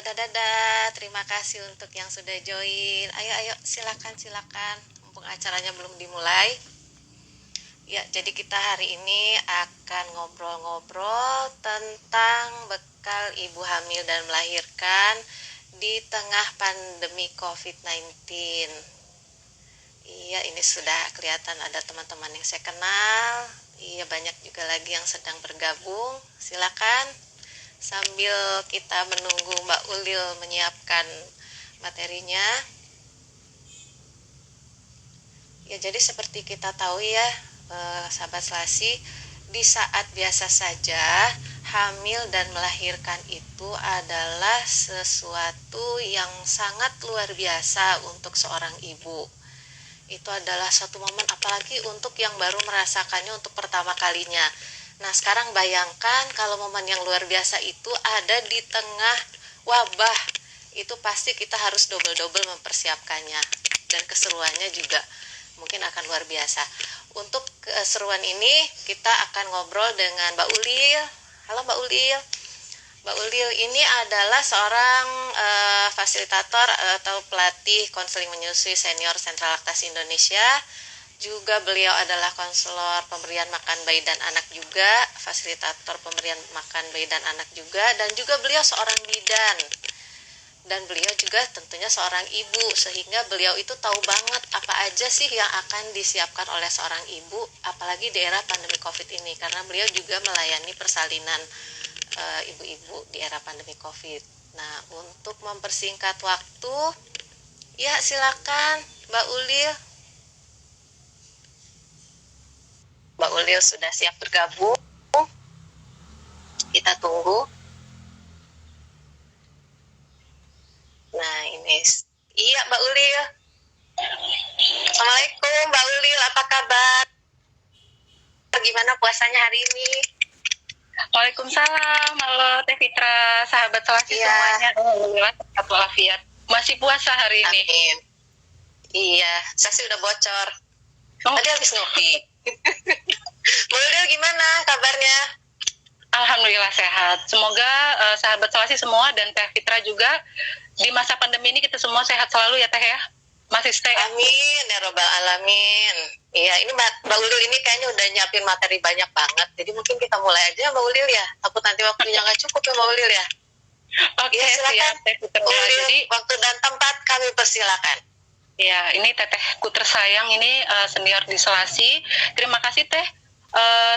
dadah. Terima kasih untuk yang sudah join. Ayo, silakan. Mumpung acaranya belum dimulai. Ya, jadi kita hari ini akan ngobrol-ngobrol tentang bekal ibu hamil dan melahirkan di tengah pandemi COVID-19. Iya, ini sudah kelihatan ada teman-teman yang saya kenal. Iya, banyak juga lagi yang sedang bergabung. Silakan. Sambil kita menunggu Mbak Ulil menyiapkan materinya. Ya, jadi seperti kita tahu ya, sahabat Selasi, di saat biasa saja hamil dan melahirkan itu adalah sesuatu yang sangat luar biasa untuk seorang ibu. Itu adalah suatu momen, apalagi untuk yang baru merasakannya untuk pertama kalinya. Nah, sekarang bayangkan kalau momen yang luar biasa itu ada di tengah wabah. Itu pasti kita harus double-double mempersiapkannya. Dan keseruannya juga mungkin akan luar biasa. Untuk keseruan ini kita akan ngobrol dengan Mbak Ulil. Halo Mbak Ulil. Mbak Ulil ini adalah seorang fasilitator atau pelatih konseling menyusui senior Sentra Laktasi Indonesia. Juga beliau adalah konselor pemberian makan bayi dan anak juga, fasilitator pemberian makan bayi dan anak juga, dan juga beliau seorang bidan. Dan beliau juga tentunya seorang ibu, sehingga beliau itu tahu banget apa aja sih yang akan disiapkan oleh seorang ibu, apalagi di era pandemi COVID ini, karena beliau juga melayani persalinan ibu-ibu di era pandemi COVID. Nah, untuk mempersingkat waktu, ya silakan Mbak Ulil. Mbak Ulil sudah siap bergabung. Kita tunggu. Nah, ini. Iya, Mbak Ulil. Assalamualaikum, Mbak Ulil. Apa kabar? Gimana puasanya hari ini? Waalaikumsalam, halo Teh Fitra, sahabat Selasi semuanya. Alhamdulillah sehat walafiat. Masih puasa hari ini. Amin. Iya, saya sih udah bocor. Tadi habis ngopi. Mbak Ulil gimana kabarnya? Alhamdulillah sehat. Semoga sahabat Selasi semua dan Teh Fitra juga di masa pandemi ini kita semua sehat selalu ya Teh ya. Masih stay. Amin ya robbal alamin. Iya, ini Mbak Ulil ini kayaknya udah nyiapin materi banyak banget. Jadi mungkin kita mulai aja Mbak Ulil ya. Takut nanti waktunya nggak cukup ya Mbak Ulil ya. Oke, Ya, silakan. Teh Fitra. Jadi waktu dan tempat kami persilakan. Ya, ini tetehku tersayang ini senior di Selasi. Terima kasih Teh.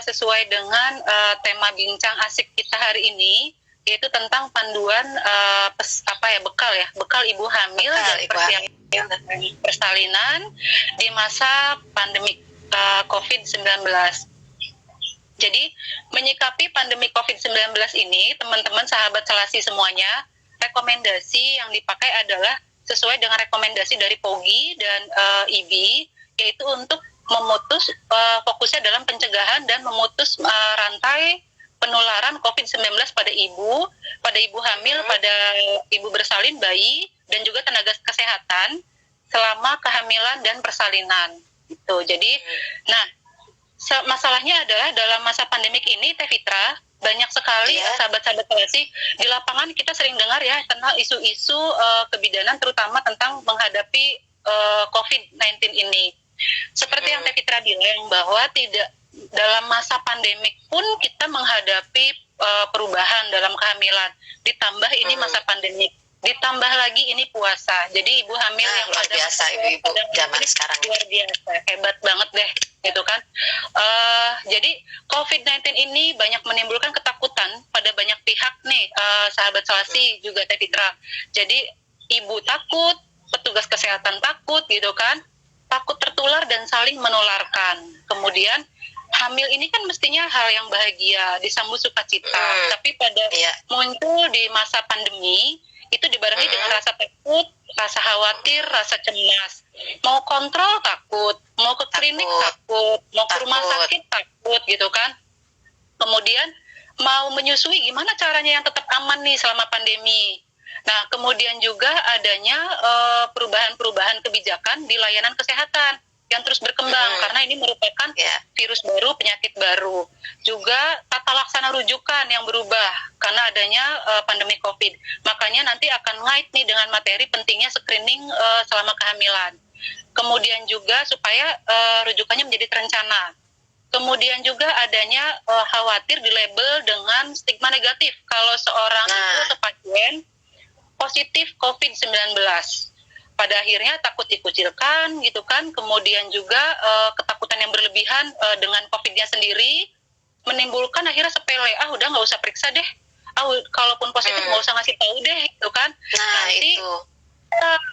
Sesuai dengan tema bincang asik kita hari ini, yaitu tentang panduan bekal ibu hamil dan persiapan persalinan di masa pandemi COVID-19. Jadi menyikapi pandemi COVID-19 ini, teman-teman sahabat Selasi semuanya, rekomendasi yang dipakai adalah sesuai dengan rekomendasi dari POGI dan IBI, yaitu untuk memutus fokusnya dalam pencegahan dan memutus rantai penularan COVID-19 pada ibu hamil, pada ibu bersalin, bayi, dan juga tenaga kesehatan selama kehamilan dan persalinan. Gitu. Jadi, masalahnya adalah dalam masa pandemik ini, Teh Fitra, banyak sekali sahabat-sahabat Selasi di lapangan kita sering dengar ya tentang isu-isu kebidanan, terutama tentang menghadapi COVID-19 ini. Seperti yang Teh Fitra bilang bahwa tidak dalam masa pandemik pun kita menghadapi perubahan dalam kehamilan. Ditambah ini masa pandemik, ditambah lagi ini puasa. Jadi ibu hamil yang luar biasa ibu-ibu zaman sekarang luar biasa, hebat banget deh, gitu kan. Jadi COVID-19 ini banyak menimbulkan ketakutan pada banyak pihak nih, sahabat Selasi juga Teh Fitra. Jadi ibu takut, petugas kesehatan takut, gitu kan. Takut tertular dan saling menularkan. Kemudian hamil ini kan mestinya hal yang bahagia, disambut sukacita. Tapi pada muncul di masa pandemi itu dibarengi dengan rasa takut, rasa khawatir, rasa cemas. Mau kontrol takut, mau ke klinik takut, mau ke rumah sakit takut, gitu kan. Kemudian mau menyusui gimana caranya yang tetap aman nih selama pandemi. Nah, kemudian juga adanya perubahan-perubahan kebijakan di layanan kesehatan. yang terus berkembang karena ini merupakan virus baru, penyakit baru. Juga tata laksana rujukan yang berubah karena adanya pandemi COVID. Makanya nanti akan ngait nih dengan materi pentingnya screening selama kehamilan. Kemudian juga supaya rujukannya menjadi terencana. Kemudian juga adanya khawatir dilabel dengan stigma negatif kalau seorang ibu atau pasien positif COVID-19. Pada akhirnya takut dikucilkan gitu kan, kemudian juga ketakutan yang berlebihan dengan COVID-nya sendiri menimbulkan akhirnya sepele, udah nggak usah periksa deh, kalaupun positif nggak usah ngasih tahu deh gitu kan,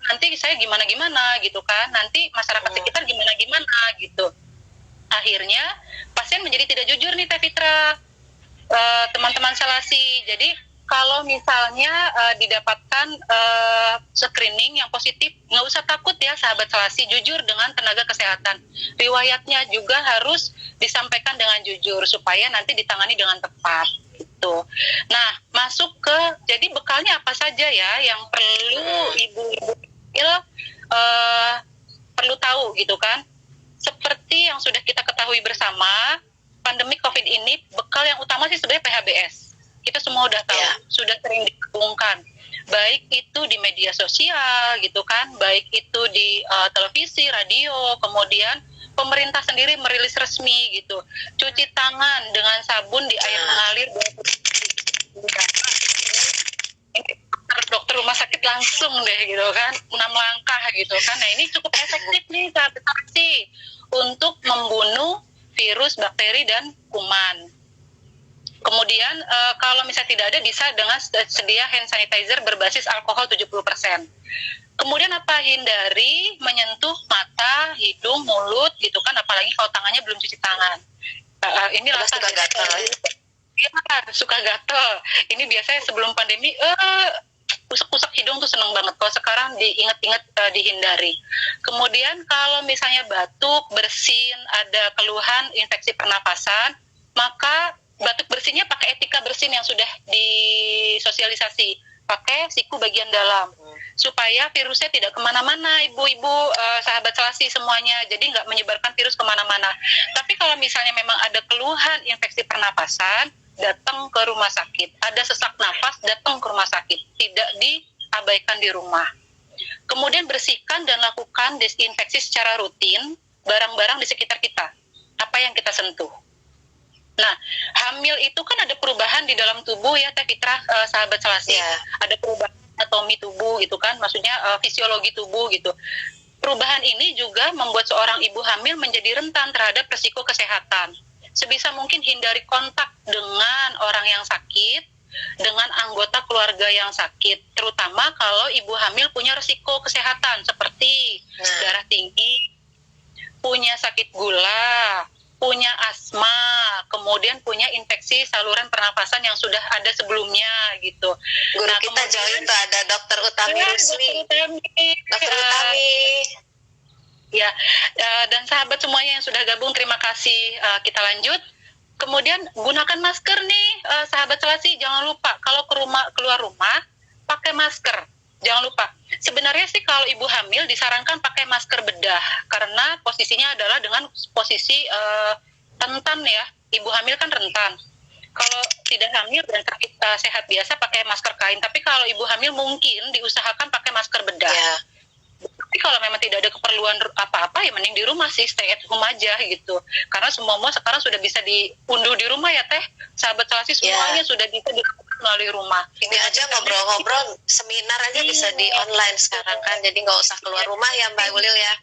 nanti saya gimana gitu kan, nanti masyarakat sekitar gimana gitu. Akhirnya pasien menjadi tidak jujur nih Teh Fitra, teman-teman Selasi. Jadi kalau misalnya didapatkan screening yang positif, nggak usah takut ya sahabat Selasi, jujur dengan tenaga kesehatan. Riwayatnya juga harus disampaikan dengan jujur supaya nanti ditangani dengan tepat. Gitu. Nah, masuk ke, jadi bekalnya apa saja ya yang perlu ibu-ibu perlu tahu gitu kan. Seperti yang sudah kita ketahui bersama, pandemi COVID ini bekal yang utama sih sebenarnya PHBS. Kita semua udah tahu, sudah sering digabungkan. Baik itu di media sosial gitu kan, baik itu di televisi, radio, kemudian pemerintah sendiri merilis resmi gitu. Cuci tangan dengan sabun di air mengalir 20 dokter rumah sakit langsung deh gitu kan, 6 langkah gitu kan. Nah ini cukup efektif nih sahabat Selasi untuk membunuh virus, bakteri, dan kuman. Kemudian kalau misalnya tidak ada, bisa dengan sedia hand sanitizer berbasis alkohol 70%. Kemudian apa? Hindari menyentuh mata, hidung, mulut gitu kan, apalagi kalau tangannya belum cuci tangan. Ini suka gatel. Iya, suka gatel. Ini biasanya sebelum pandemi usap-usap hidung tuh seneng banget. Kalau sekarang diingat-ingat dihindari. Kemudian kalau misalnya batuk, bersin, ada keluhan infeksi pernapasan, maka batuk bersinnya pakai etika bersin yang sudah disosialisasi, pakai siku bagian dalam supaya virusnya tidak kemana-mana, ibu-ibu, sahabat Selasi semuanya, jadi nggak menyebarkan virus kemana-mana. Tapi kalau misalnya memang ada keluhan infeksi pernapasan, datang ke rumah sakit. Ada sesak nafas, datang ke rumah sakit, tidak diabaikan di rumah. Kemudian bersihkan dan lakukan desinfeksi secara rutin barang-barang di sekitar kita, apa yang kita sentuh. Nah, hamil itu kan ada perubahan di dalam tubuh ya Teh Fitra, sahabat Selasi. Ada perubahan anatomi tubuh gitu kan, maksudnya fisiologi tubuh gitu. Perubahan ini juga membuat seorang ibu hamil menjadi rentan terhadap risiko kesehatan. Sebisa mungkin hindari kontak dengan orang yang sakit, dengan anggota keluarga yang sakit, terutama kalau ibu hamil punya risiko kesehatan seperti darah tinggi, punya sakit gula, punya asma, kemudian punya infeksi saluran pernapasan yang sudah ada sebelumnya gitu. Guru kita jauh itu ada Dokter Utami Rusli. Dokter Utami. Ya, dan sahabat semuanya yang sudah gabung, terima kasih. Kita lanjut. Kemudian gunakan masker nih, sahabat Selasi. Jangan lupa kalau keluar rumah pakai masker. Jangan lupa. Sebenarnya sih kalau ibu hamil disarankan pakai masker bedah karena posisinya adalah dengan posisi rentan ya. Ibu hamil kan rentan. Kalau tidak hamil dan sehat biasa pakai masker kain. Tapi kalau ibu hamil mungkin diusahakan pakai masker bedah. Tapi kalau memang tidak ada keperluan apa-apa ya mending di rumah sih, stay at home aja gitu. Karena semua sekarang sudah bisa diunduh di rumah ya Teh. Sahabat Selasi semuanya sudah bisa dilakukan melalui rumah. Ini aja ngobrol-ngobrol, seminar aja bisa di online sekarang kan. Jadi nggak usah keluar rumah ya Mbak Ulil ya.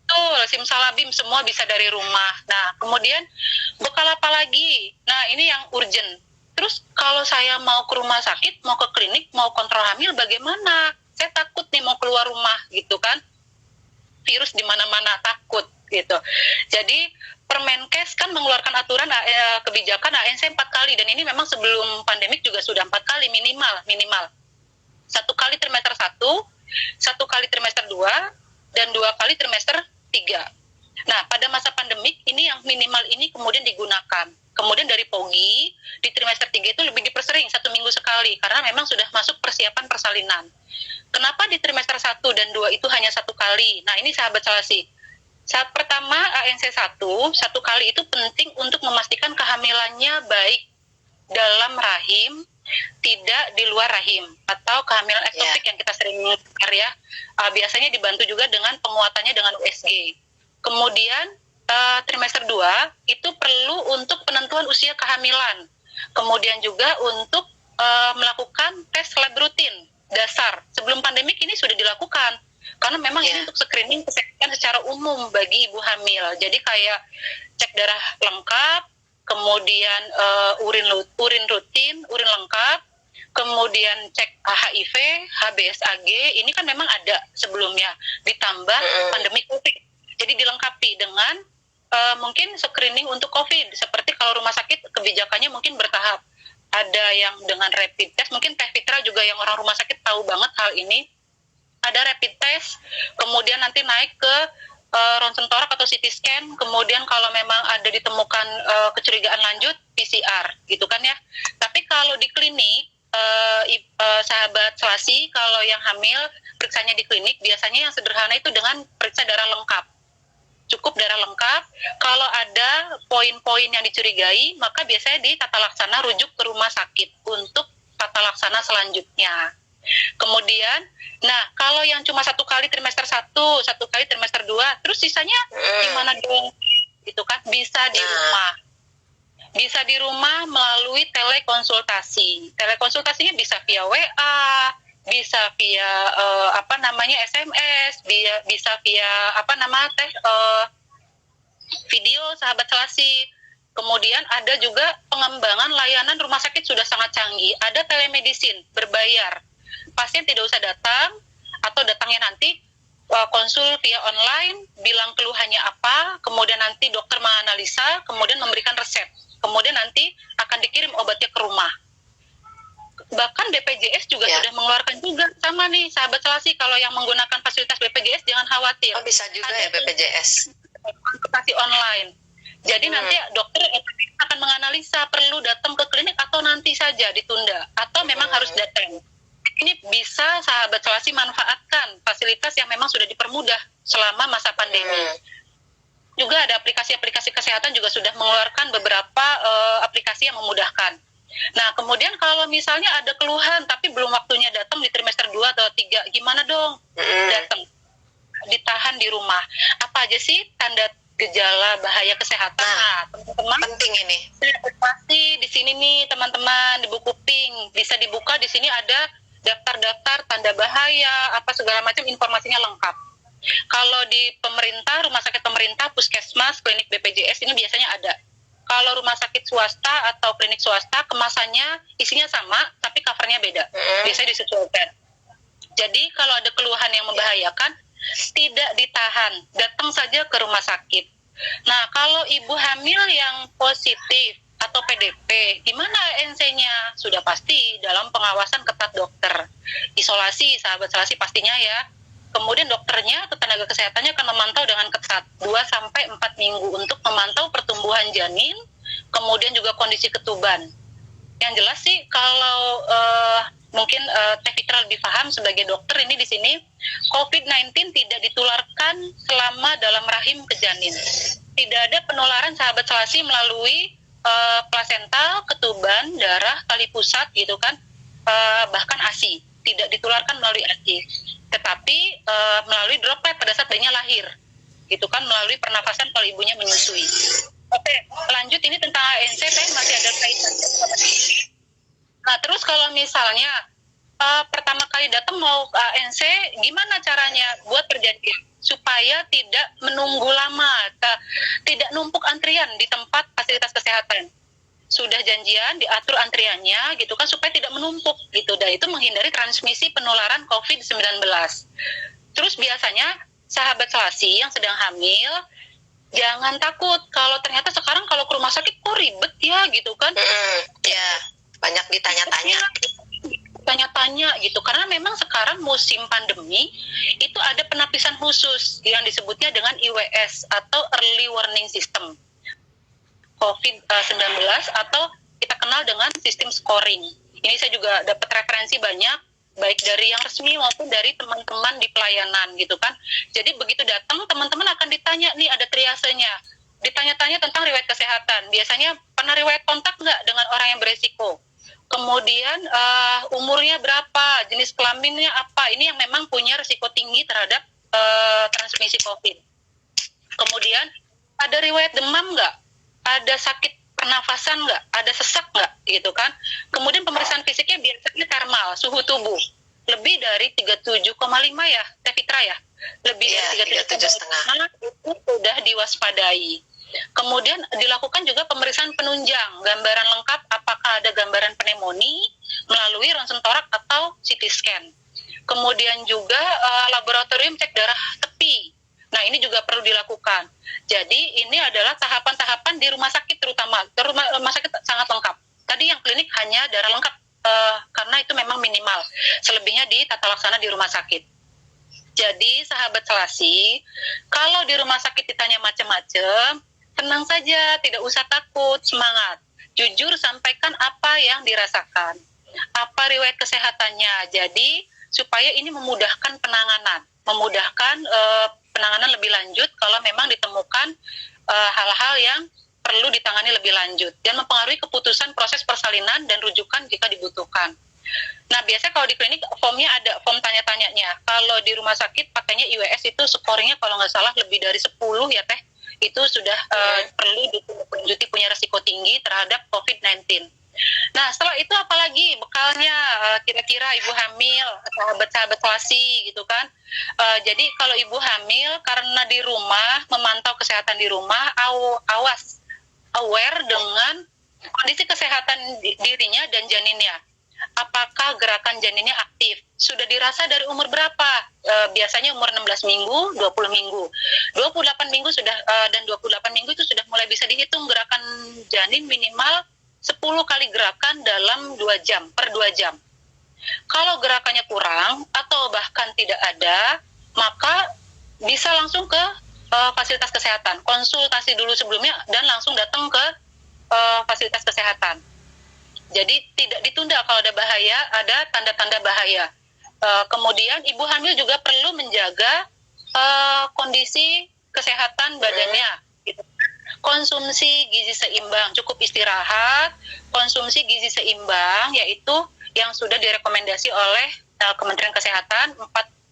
Betul, simsalabim semua bisa dari rumah. Nah, kemudian bekal apa lagi? Nah, ini yang urgent. Terus kalau saya mau ke rumah sakit, mau ke klinik, mau kontrol hamil bagaimana? Saya takut nih mau keluar rumah gitu kan, virus di mana-mana, takut gitu. Jadi Permenkes kan mengeluarkan aturan kebijakan ANC 4 kali, dan ini memang sebelum pandemik juga sudah 4 kali minimal. 1 kali trimester 1, 1 kali trimester 2, dan 2 kali trimester 3. Nah, pada masa pandemik ini yang minimal ini kemudian digunakan. Kemudian dari POGI di trimester 3 itu lebih dipersering 1 minggu sekali karena memang sudah masuk persiapan persalinan. Kenapa di trimester 1 dan 2 itu hanya 1 kali? Nah, ini sahabat Selasi. Saat pertama ANC 1 kali itu penting untuk memastikan kehamilannya baik dalam rahim, tidak di luar rahim, atau kehamilan ektopik yang kita sering dengar ya. Biasanya dibantu juga dengan penguatannya dengan USG. Kemudian trimester 2 itu perlu untuk penentuan usia kehamilan. Kemudian juga untuk melakukan tes lab rutin dasar. Sebelum pandemik ini sudah dilakukan. Karena memang ini untuk screening kesehatan secara umum bagi ibu hamil. Jadi kayak cek darah lengkap, kemudian urin rutin, urin lengkap, kemudian cek HIV, HBsAg, ini kan memang ada sebelumnya, ditambah pandemi COVID. Jadi dilengkapi dengan mungkin screening untuk COVID, seperti kalau rumah sakit kebijakannya mungkin bertahap. Ada yang dengan rapid test, mungkin Teh Fitra juga yang orang rumah sakit tahu banget hal ini. Ada rapid test, kemudian nanti naik ke ronsen torak atau CT scan, kemudian kalau memang ada ditemukan kecurigaan lanjut, PCR, gitu kan ya. Tapi kalau di klinik, sahabat Selasi, kalau yang hamil, periksanya di klinik, biasanya yang sederhana itu dengan periksa darah lengkap. Cukup darah lengkap, kalau ada poin-poin yang dicurigai, maka biasanya di tata laksana rujuk ke rumah sakit untuk tata laksana selanjutnya. Kemudian, nah kalau yang cuma 1 kali trimester 1, 1 kali trimester 2, terus sisanya gimana dong? Gitu kan, bisa di rumah. Bisa di rumah melalui telekonsultasi. Telekonsultasinya bisa via WA, bisa via SMS, bisa via video sahabat Selasi. Kemudian ada juga pengembangan layanan rumah sakit sudah sangat canggih. Ada telemedicine berbayar. Pasien tidak usah datang, atau datangnya nanti konsul via online, bilang keluhannya apa, kemudian nanti dokter menganalisa, kemudian memberikan resep. Kemudian nanti akan dikirim obatnya ke rumah. Bahkan BPJS juga sudah mengeluarkan juga, sama nih sahabat Selasi, kalau yang menggunakan fasilitas BPJS jangan khawatir. Oh, bisa juga ada ya BPJS. Konsultasi online. Jadi nanti dokter akan menganalisa perlu datang ke klinik atau nanti saja ditunda, atau memang harus datang. Ini bisa sahabat Selasi manfaatkan fasilitas yang memang sudah dipermudah selama masa pandemi. Juga ada aplikasi-aplikasi kesehatan juga sudah mengeluarkan beberapa aplikasi yang memudahkan. Nah, kemudian kalau misalnya ada keluhan tapi belum waktunya datang di trimester 2 atau 3, gimana dong? Datang. Ditahan di rumah. Apa aja sih tanda gejala bahaya kesehatan? Nah, teman-teman, penting ini. Pasti di sini nih, teman-teman, di buku pink bisa dibuka, di sini ada daftar-daftar tanda bahaya, apa segala macam informasinya lengkap. Kalau di pemerintah, rumah sakit pemerintah, puskesmas, klinik BPJS ini biasanya ada. Kalau rumah sakit swasta atau klinik swasta, kemasannya isinya sama, tapi covernya beda. Biasanya disesuaikan. Jadi kalau ada keluhan yang membahayakan, tidak ditahan, datang saja ke rumah sakit. Nah, kalau ibu hamil yang positif atau PDP, gimana ANC-nya? Sudah pasti dalam pengawasan ketat dokter. Isolasi, sahabat Selasi pastinya ya. Kemudian dokternya atau tenaga kesehatannya akan memantau dengan ketat 2-4 minggu untuk memantau pertumbuhan janin, kemudian juga kondisi ketuban. Yang jelas sih kalau mungkin Teh Fitra lebih paham sebagai dokter ini di sini, COVID-19 tidak ditularkan selama dalam rahim ke janin. Tidak ada penularan sahabat Selasi melalui plasenta, ketuban, darah, tali pusat gitu kan, bahkan ASI. Tidak ditularkan melalui ASI, tetapi melalui droplet pada saat bayinya lahir, gitu kan, melalui pernafasan kalau ibunya menyusui. Oke, lanjut ini tentang ANC, masih ada kaitan. Nah, terus kalau misalnya pertama kali datang mau ke ANC, gimana caranya buat perjanjian supaya tidak menunggu lama, tidak numpuk antrian di tempat fasilitas kesehatan? Sudah janjian, diatur antriannya gitu kan, supaya tidak menumpuk gitu, dan itu menghindari transmisi penularan COVID-19. Terus biasanya sahabat Selasi yang sedang hamil, jangan takut kalau ternyata sekarang kalau ke rumah sakit kok ribet ya gitu kan. Ya, banyak ditanya-tanya gitu, karena memang sekarang musim pandemi itu ada penapisan khusus yang disebutnya dengan IWS atau Early Warning System COVID-19, atau kita kenal dengan sistem scoring. Ini saya juga dapat referensi banyak baik dari yang resmi maupun dari teman-teman di pelayanan gitu kan. Jadi begitu datang teman-teman akan ditanya nih, ada triasenya, ditanya-tanya tentang riwayat kesehatan. Biasanya pernah riwayat kontak nggak dengan orang yang beresiko? Kemudian umurnya berapa, jenis kelaminnya apa, ini yang memang punya risiko tinggi terhadap transmisi COVID. Kemudian ada riwayat demam nggak? Ada sakit pernafasan nggak? Ada sesak nggak? Gitu kan. Kemudian pemeriksaan fisiknya biasanya termal, suhu tubuh. Lebih dari 37,5 ya, Teh Fitra ya? Lebih dari 37,5 itu sudah diwaspadai. Kemudian dilakukan juga pemeriksaan penunjang, gambaran lengkap apakah ada gambaran pneumonia melalui ronsen torak atau CT scan. Kemudian juga laboratorium cek darah tepi. Nah, ini juga perlu dilakukan. Jadi, ini adalah tahapan-tahapan di rumah sakit terutama. Rumah sakit sangat lengkap. Tadi yang klinik hanya darah lengkap, karena itu memang minimal. Selebihnya di tata laksana di rumah sakit. Jadi, sahabat Selasi, kalau di rumah sakit ditanya macam-macam, tenang saja, tidak usah takut, semangat. Jujur sampaikan apa yang dirasakan. Apa riwayat kesehatannya. Jadi, supaya ini memudahkan penanganan. Memudahkan penanganan lebih lanjut kalau memang ditemukan hal-hal yang perlu ditangani lebih lanjut dan mempengaruhi keputusan proses persalinan dan rujukan jika dibutuhkan. Nah, biasanya kalau di klinik formnya ada form tanya-tanyanya. Kalau di rumah sakit pakainya IWS itu skornya kalau nggak salah lebih dari 10 ya Teh. Itu sudah perlu ditindaklanjuti, punya risiko tinggi terhadap COVID-19. Nah, setelah itu apalagi bekalnya kira-kira ibu hamil, sahabat-sahabat Selasi gitu kan. Jadi kalau ibu hamil karena di rumah, memantau kesehatan di rumah, aware dengan kondisi kesehatan dirinya dan janinnya. Apakah gerakan janinnya aktif? Sudah dirasa dari umur berapa? Biasanya umur 16 minggu, 20 minggu. 28 minggu sudah dan 28 minggu itu sudah mulai bisa dihitung gerakan janin minimal 10 kali gerakan dalam 2 jam, per 2 jam. Kalau gerakannya kurang atau bahkan tidak ada, maka bisa langsung ke fasilitas kesehatan. Konsultasi dulu sebelumnya dan langsung datang ke fasilitas kesehatan. Jadi tidak ditunda kalau ada bahaya, ada tanda-tanda bahaya. Kemudian ibu hamil juga perlu menjaga kondisi kesehatan badannya. Gitu. Konsumsi gizi seimbang, cukup istirahat, konsumsi gizi seimbang, yaitu yang sudah direkomendasi oleh Kementerian Kesehatan, 4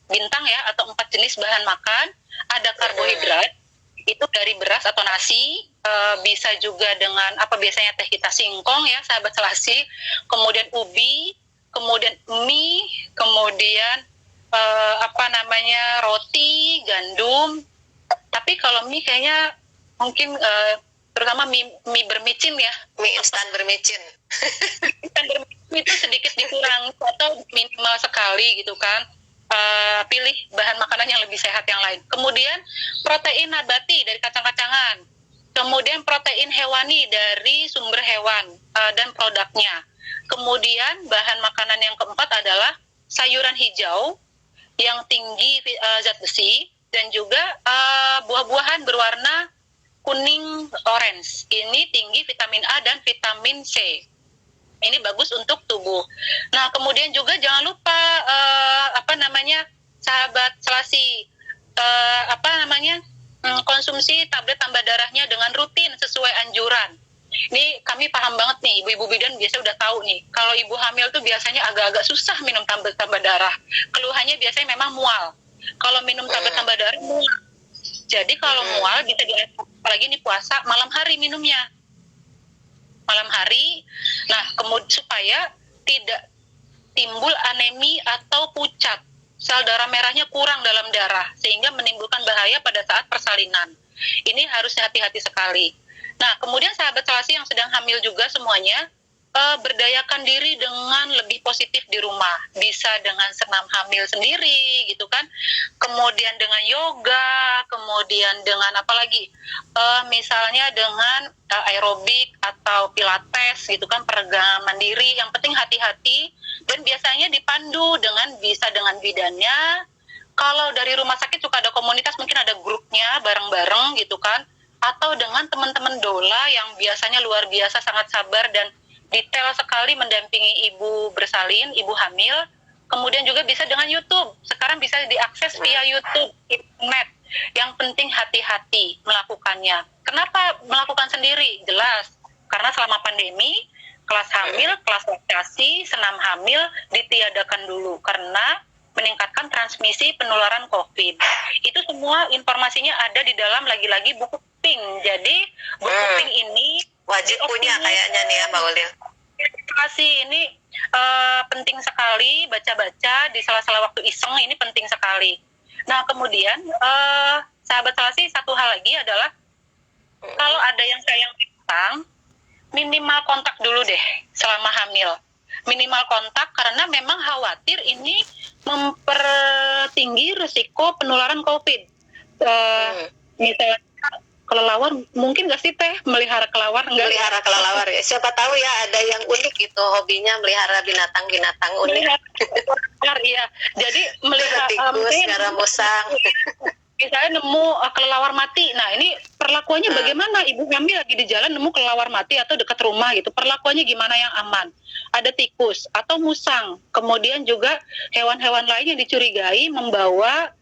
bintang ya, atau 4 jenis bahan makan, ada karbohidrat, itu dari beras atau nasi, bisa juga dengan apa biasanya teh kita singkong ya, sahabat Selasi, kemudian ubi, kemudian mie, kemudian roti, gandum, tapi kalau mie kayaknya mungkin terutama mie bermicin ya, mie instan bermicin. Instan bermicin itu sedikit dikurangi atau minimal sekali gitu kan. Pilih bahan makanan yang lebih sehat yang lain. Kemudian protein nabati dari kacang-kacangan. Kemudian protein hewani dari sumber hewan dan produknya. Kemudian bahan makanan yang keempat adalah sayuran hijau yang tinggi zat besi dan juga buah-buahan berwarna kuning orange. Ini tinggi vitamin A dan vitamin C. Ini bagus untuk tubuh. Nah, kemudian juga jangan lupa sahabat Selasi, konsumsi tablet tambah darahnya dengan rutin sesuai anjuran. Ini kami paham banget nih, ibu-ibu bidan biasa udah tahu nih, kalau ibu hamil tuh biasanya agak-agak susah minum tablet tambah darah. Keluhannya biasanya memang mual. Kalau minum tablet tambah darah mual. Jadi kalau mual bisa apalagi nih puasa, malam hari minumnya. Malam hari. Nah, kemudian supaya tidak timbul anemi atau pucat. Sel darah merahnya kurang dalam darah sehingga menimbulkan bahaya pada saat persalinan. Ini harus hati-hati sekali. Nah, kemudian sahabat Selasi yang sedang hamil juga semuanya berdayakan diri dengan lebih positif di rumah. Bisa dengan senam hamil sendiri gitu kan. Kemudian dengan yoga, kemudian dengan misalnya dengan aerobik atau pilates gitu kan, peregangan mandiri. Yang penting hati-hati dan biasanya dipandu bisa dengan bidannya. Kalau dari rumah sakit suka ada komunitas, mungkin ada grupnya bareng-bareng gitu kan, atau dengan teman-teman doula yang biasanya luar biasa sangat sabar dan detail sekali mendampingi ibu bersalin, ibu hamil kemudian juga bisa dengan YouTube. Sekarang bisa diakses via YouTube, internet. Yang penting hati-hati melakukannya. Kenapa melakukan sendiri? Jelas, karena selama pandemi, kelas hamil, kelas laktasi, senam hamil ditiadakan dulu karena meningkatkan transmisi penularan COVID. Itu semua informasinya ada di dalam lagi-lagi buku pink. Jadi buku pink ini wajib punya kayaknya nih ya Mbak Ulil. Edukasi ini penting sekali, baca-baca di sela-sela waktu iseng ini penting sekali. Nah kemudian sahabat Selasi, satu hal lagi adalah kalau ada yang sayang piutang, minimal kontak dulu deh selama hamil. Minimal kontak karena memang khawatir ini mempertinggi risiko penularan COVID. Misalnya kelelawar, mungkin nggak sih Teh melihara kelelawar? Enggak. Melihara kelelawar ya. Siapa tahu ya ada yang unik gitu hobinya melihara binatang-binatang unik. Melihara, iya. Jadi melihara tikus, melihara musang. Misalnya nemu kelelawar mati. Nah, ini perlakuannya bagaimana? Ibu hamil lagi di jalan nemu kelelawar mati atau dekat rumah gitu. Perlakuannya gimana yang aman? Ada tikus atau musang. Kemudian juga hewan-hewan lain yang dicurigai membawa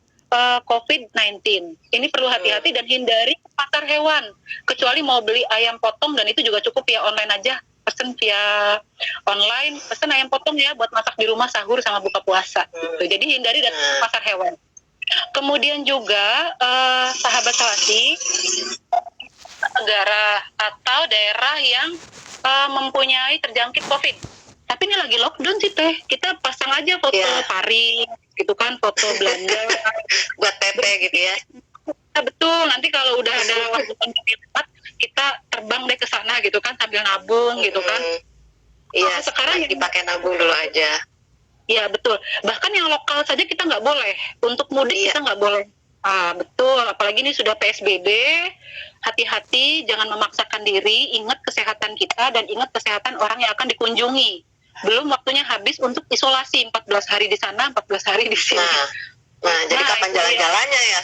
COVID-19. Ini perlu hati-hati dan hindari pasar hewan. Kecuali mau beli ayam potong, dan itu juga cukup ya online aja. Pesen via online, pesen ayam potong ya buat masak di rumah sahur sama buka puasa. Jadi hindari dari pasar hewan. Kemudian juga sahabat Selasi, negara atau daerah yang mempunyai terjangkit COVID. Tapi ini lagi lockdown sih Teh. Kita pasang aja foto Paris, gitu kan, foto belanja buat PP gitu ya. Betul. Nanti kalau udah ada waktu kita terbang deh ke sana gitu kan sambil nabung gitu kan. Iya. Sekarang dipakai nabung dulu aja. Iya betul. Bahkan yang lokal saja kita nggak boleh. Untuk mudik kita nggak boleh. Betul. Apalagi ini sudah PSBB. Hati-hati, jangan memaksakan diri. Ingat kesehatan kita dan ingat kesehatan orang yang akan dikunjungi. Belum waktunya habis untuk isolasi 14 hari di sana, 14 hari di sini. Nah jadi kapan jalan-jalannya ya?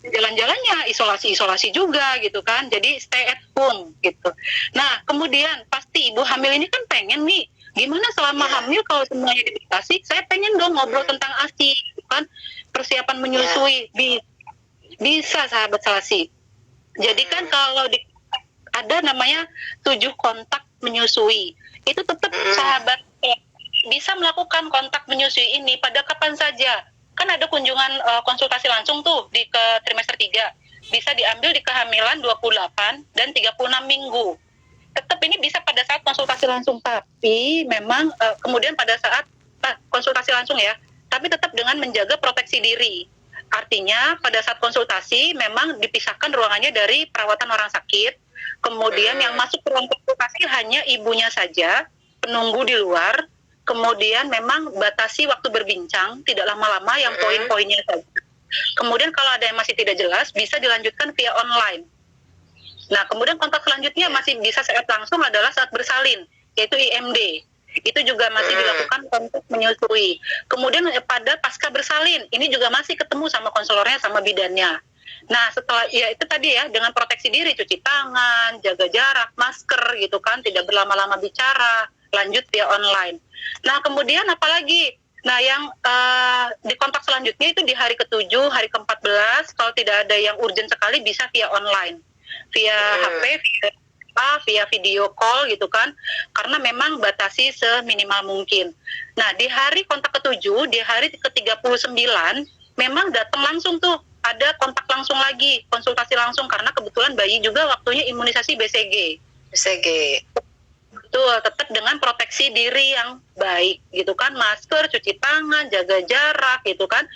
Jalan-jalannya isolasi juga gitu kan. Jadi stay at home gitu. Nah kemudian pasti ibu hamil ini kan pengen nih, gimana selama hamil kalau semuanya dibatasi, saya pengen dong ngobrol tentang ASI gitu kan, persiapan menyusui. Bisa sahabat Selasi. Jadi kan kalau ada namanya 7 kontak menyusui, itu tetap sahabat bisa melakukan kontak menyusui ini pada kapan saja. Kan ada kunjungan konsultasi langsung tuh di ke trimester 3. Bisa diambil di kehamilan 28 dan 36 minggu. Tetap ini bisa pada saat konsultasi langsung, tapi memang kemudian pada saat konsultasi langsung ya, tapi tetap dengan menjaga proteksi diri. Artinya pada saat konsultasi memang dipisahkan ruangannya dari perawatan orang sakit. Kemudian yang masuk ke ruang konsultasi hanya ibunya saja, penunggu di luar. Kemudian memang batasi waktu berbincang, tidak lama-lama, yang poin-poinnya saja. Kemudian kalau ada yang masih tidak jelas, bisa dilanjutkan via online. Nah, kemudian kontak selanjutnya masih bisa saat langsung adalah saat bersalin, yaitu IMD. Itu juga masih dilakukan untuk menyusui. Kemudian pada pasca bersalin, ini juga masih ketemu sama konselornya, sama bidannya. Nah, setelah ya itu tadi ya, dengan proteksi diri, cuci tangan, jaga jarak, masker gitu kan, tidak berlama-lama bicara, lanjut via online. Nah, kemudian apalagi? Nah, yang di kontak selanjutnya itu di hari ke-7, hari ke-14, kalau tidak ada yang urgent sekali bisa via online. Via HP, via video call gitu kan, karena memang batasi seminimal mungkin. Nah, di hari kontak ke-7, di hari ke-39 memang datang langsung tuh, ada kontak langsung lagi, konsultasi langsung, karena kebetulan bayi juga waktunya imunisasi BCG. Betul, tetap dengan proteksi diri yang baik gitu kan, masker, cuci tangan, jaga jarak gitu kan,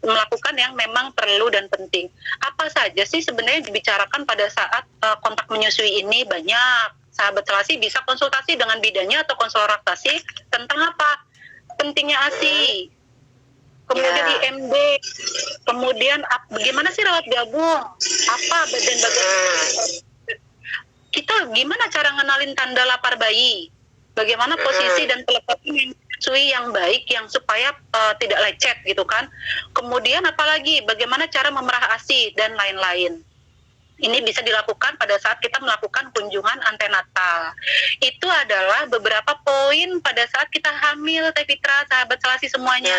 melakukan yang memang perlu dan penting. Apa saja sih sebenarnya dibicarakan pada saat kontak menyusui ini? Banyak. Sahabat Selasi bisa konsultasi dengan bidannya atau konselor laktasi tentang apa? Pentingnya ASI, kemudian IMD, kemudian bagaimana sih rawat gabung, apa badan-badan, kita gimana cara ngenalin tanda lapar bayi, bagaimana posisi dan pelekatan menyusui yang baik, yang supaya tidak lecet gitu kan. Kemudian apalagi bagaimana cara memerah ASI dan lain-lain. Ini bisa dilakukan pada saat kita melakukan kunjungan antenatal. Itu adalah beberapa poin pada saat kita hamil, Teh Fitra, sahabat Selasi semuanya.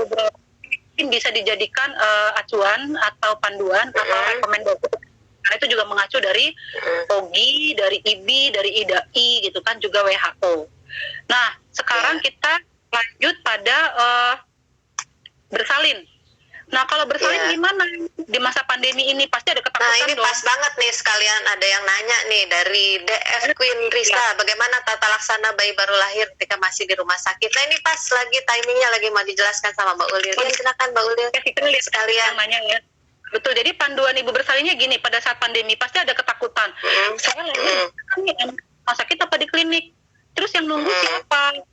Beberapa poin bisa dijadikan acuan atau panduan atau rekomendasi. Karena itu juga mengacu dari POGI, dari IBI, dari IDAI gitu kan, juga WHO. Nah, sekarang kita lanjut pada bersalin. Nah, kalau bersalin gimana di masa pandemi ini? Pasti ada ketakutan. Nah, ini dong. pas banget nih, sekalian ada yang nanya nih dari DF Queen Rista, bagaimana tata laksana bayi baru lahir ketika masih di rumah sakit? Nah, ini pas lagi timingnya lagi mau dijelaskan sama Mbak Ulil. Ya, silakan Mbak Ulil. Sekalian. Namanya ya. Betul, jadi panduan ibu bersalinnya gini, pada saat pandemi pasti ada ketakutan. Saya lagi di rumah sakit apa di klinik? Terus yang nunggu siapa?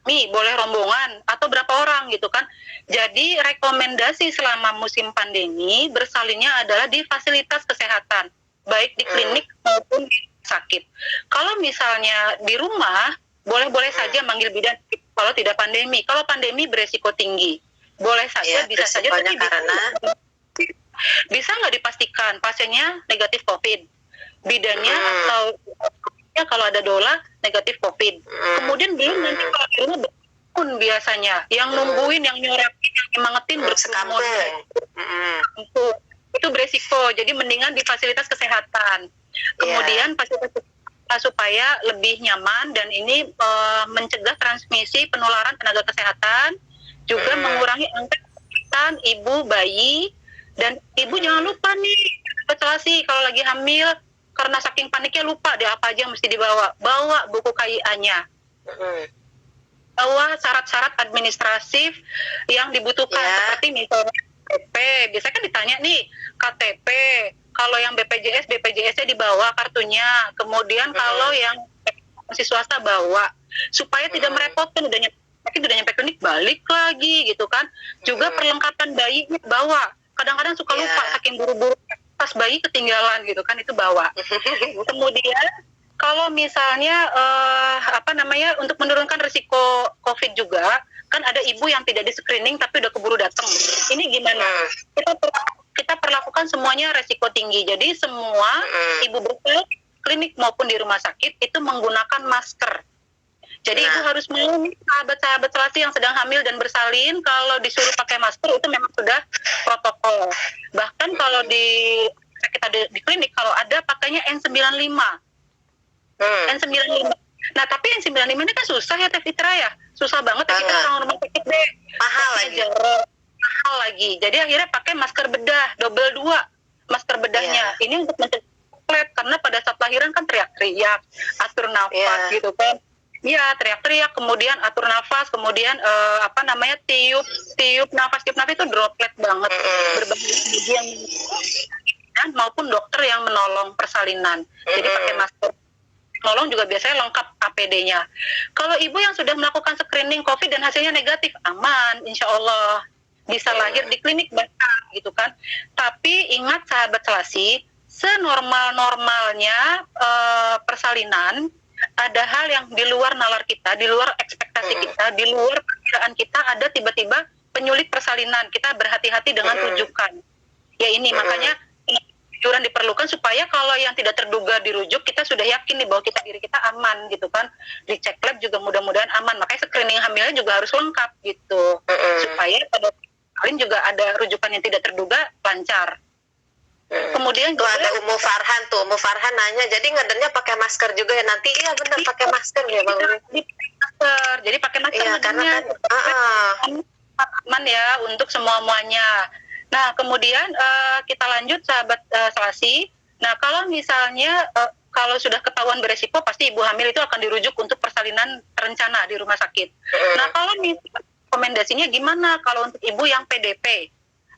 Nih, boleh rombongan atau berapa orang gitu kan. Jadi rekomendasi selama musim pandemi bersalinnya adalah di fasilitas kesehatan, baik di klinik maupun di sakit. Kalau misalnya di rumah, boleh-boleh saja manggil bidan kalau tidak pandemi. Kalau pandemi beresiko tinggi, boleh saja, bisa saja, tapi karena bisa nggak dipastikan pasiennya negatif COVID, bidannya atau ya kalau ada dola negatif COVID. Kemudian belum nanti kalau di rumah pun biasanya yang nungguin, yang nyorakin, yang nyemangetin berkerumun. Itu beresiko. Jadi mendingan di fasilitas kesehatan. Kemudian fasilitas supaya lebih nyaman dan ini mencegah transmisi penularan tenaga kesehatan, juga mengurangi angka kematian ibu, bayi, dan ibu jangan lupa nih, Selasi kalau lagi hamil karena saking paniknya lupa deh apa aja yang mesti dibawa. Bawa buku KIA-nya. Bawa syarat-syarat administratif yang dibutuhkan, seperti misalnya KTP. Biasanya kan ditanya nih, KTP. Kalau yang BPJS, BPJS-nya dibawa kartunya. Kemudian kalau yang masih swasta bawa. Supaya tidak merepotkan, udah nyampe klinik balik lagi gitu kan. Juga perlengkapan bayinya bawa. Kadang-kadang suka lupa saking buru-buru, tas bayi ketinggalan gitu kan, itu bawa. Kemudian kalau misalnya untuk menurunkan risiko COVID juga kan ada ibu yang tidak di screening tapi udah keburu datang. Ini gimana? Kita perlakukan semuanya resiko tinggi. Jadi semua ibu bersalin klinik maupun di rumah sakit itu menggunakan masker. Jadi ibu harus mau sahabat-sahabat Selasi yang sedang hamil dan bersalin, kalau disuruh pakai masker itu memang sudah protokol. Bahkan kalau kita di klinik kalau ada pakainya N95. N95. Nah, tapi N95 ini kan susah ya, Teh Fitra ya. Susah banget ya, kita orang rumah sakit deh. Mahal lagi. Jadi akhirnya pakai masker bedah, double 2 masker bedahnya. Ini untuk mencegah komplet, karena pada saat lahiran kan teriak-teriak, atur nafas gitu kan. Iya, teriak-teriak, kemudian atur nafas, kemudian tiup nafas itu droplet banget. Berbagai bagian maupun dokter yang menolong persalinan. Jadi pakai masker. Menolong juga biasanya lengkap APD-nya. Kalau ibu yang sudah melakukan screening COVID dan hasilnya negatif, aman, insya Allah. Bisa lahir di klinik bahkan gitu kan. Tapi ingat sahabat Selasi, senormal-normalnya persalinan, ada hal yang di luar nalar kita, di luar ekspektasi kita, di luar perkiraan kita, ada tiba-tiba penyulit persalinan. Kita berhati-hati dengan rujukan. Ya ini makanya jururan diperlukan supaya kalau yang tidak terduga dirujuk, kita sudah yakin nih bahwa diri kita aman gitu kan. Dicek lab juga mudah-mudahan aman. Makanya screening hamilnya juga harus lengkap gitu. Supaya pada lain juga ada rujukan yang tidak terduga lancar. Kemudian tuh ada Umu Farhan nanya, jadi ngedernya pakai masker juga ya nanti? Iya benar, pakai masker ya Bang. Jadi pakai masker karena kan aman ya untuk semuanya. Nah kemudian kita lanjut sahabat Selasi. Nah kalau misalnya kalau sudah ketahuan beresiko, pasti ibu hamil itu akan dirujuk untuk persalinan rencana di rumah sakit. Nah kalau rekomendasinya gimana kalau untuk ibu yang PDP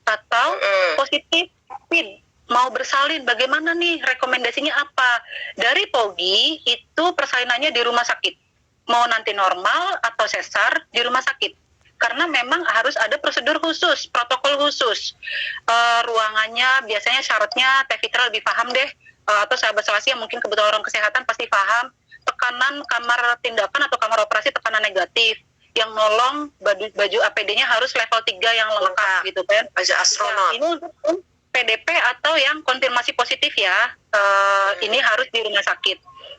atau positif COVID mau bersalin, bagaimana nih rekomendasinya apa? Dari POGI itu persalinannya di rumah sakit, mau nanti normal atau sesar di rumah sakit, karena memang harus ada prosedur khusus, protokol khusus. Ruangannya biasanya syaratnya Teh Fitra lebih paham deh, atau sahabat Selasi yang mungkin kebetulan orang kesehatan pasti paham. Tekanan kamar tindakan atau kamar operasi tekanan negatif, yang nolong baju APD-nya harus level 3 yang lengkap gitu kan. Baju astronot. Ini untuk PDP atau yang konfirmasi positif ya, ini harus di rumah sakit.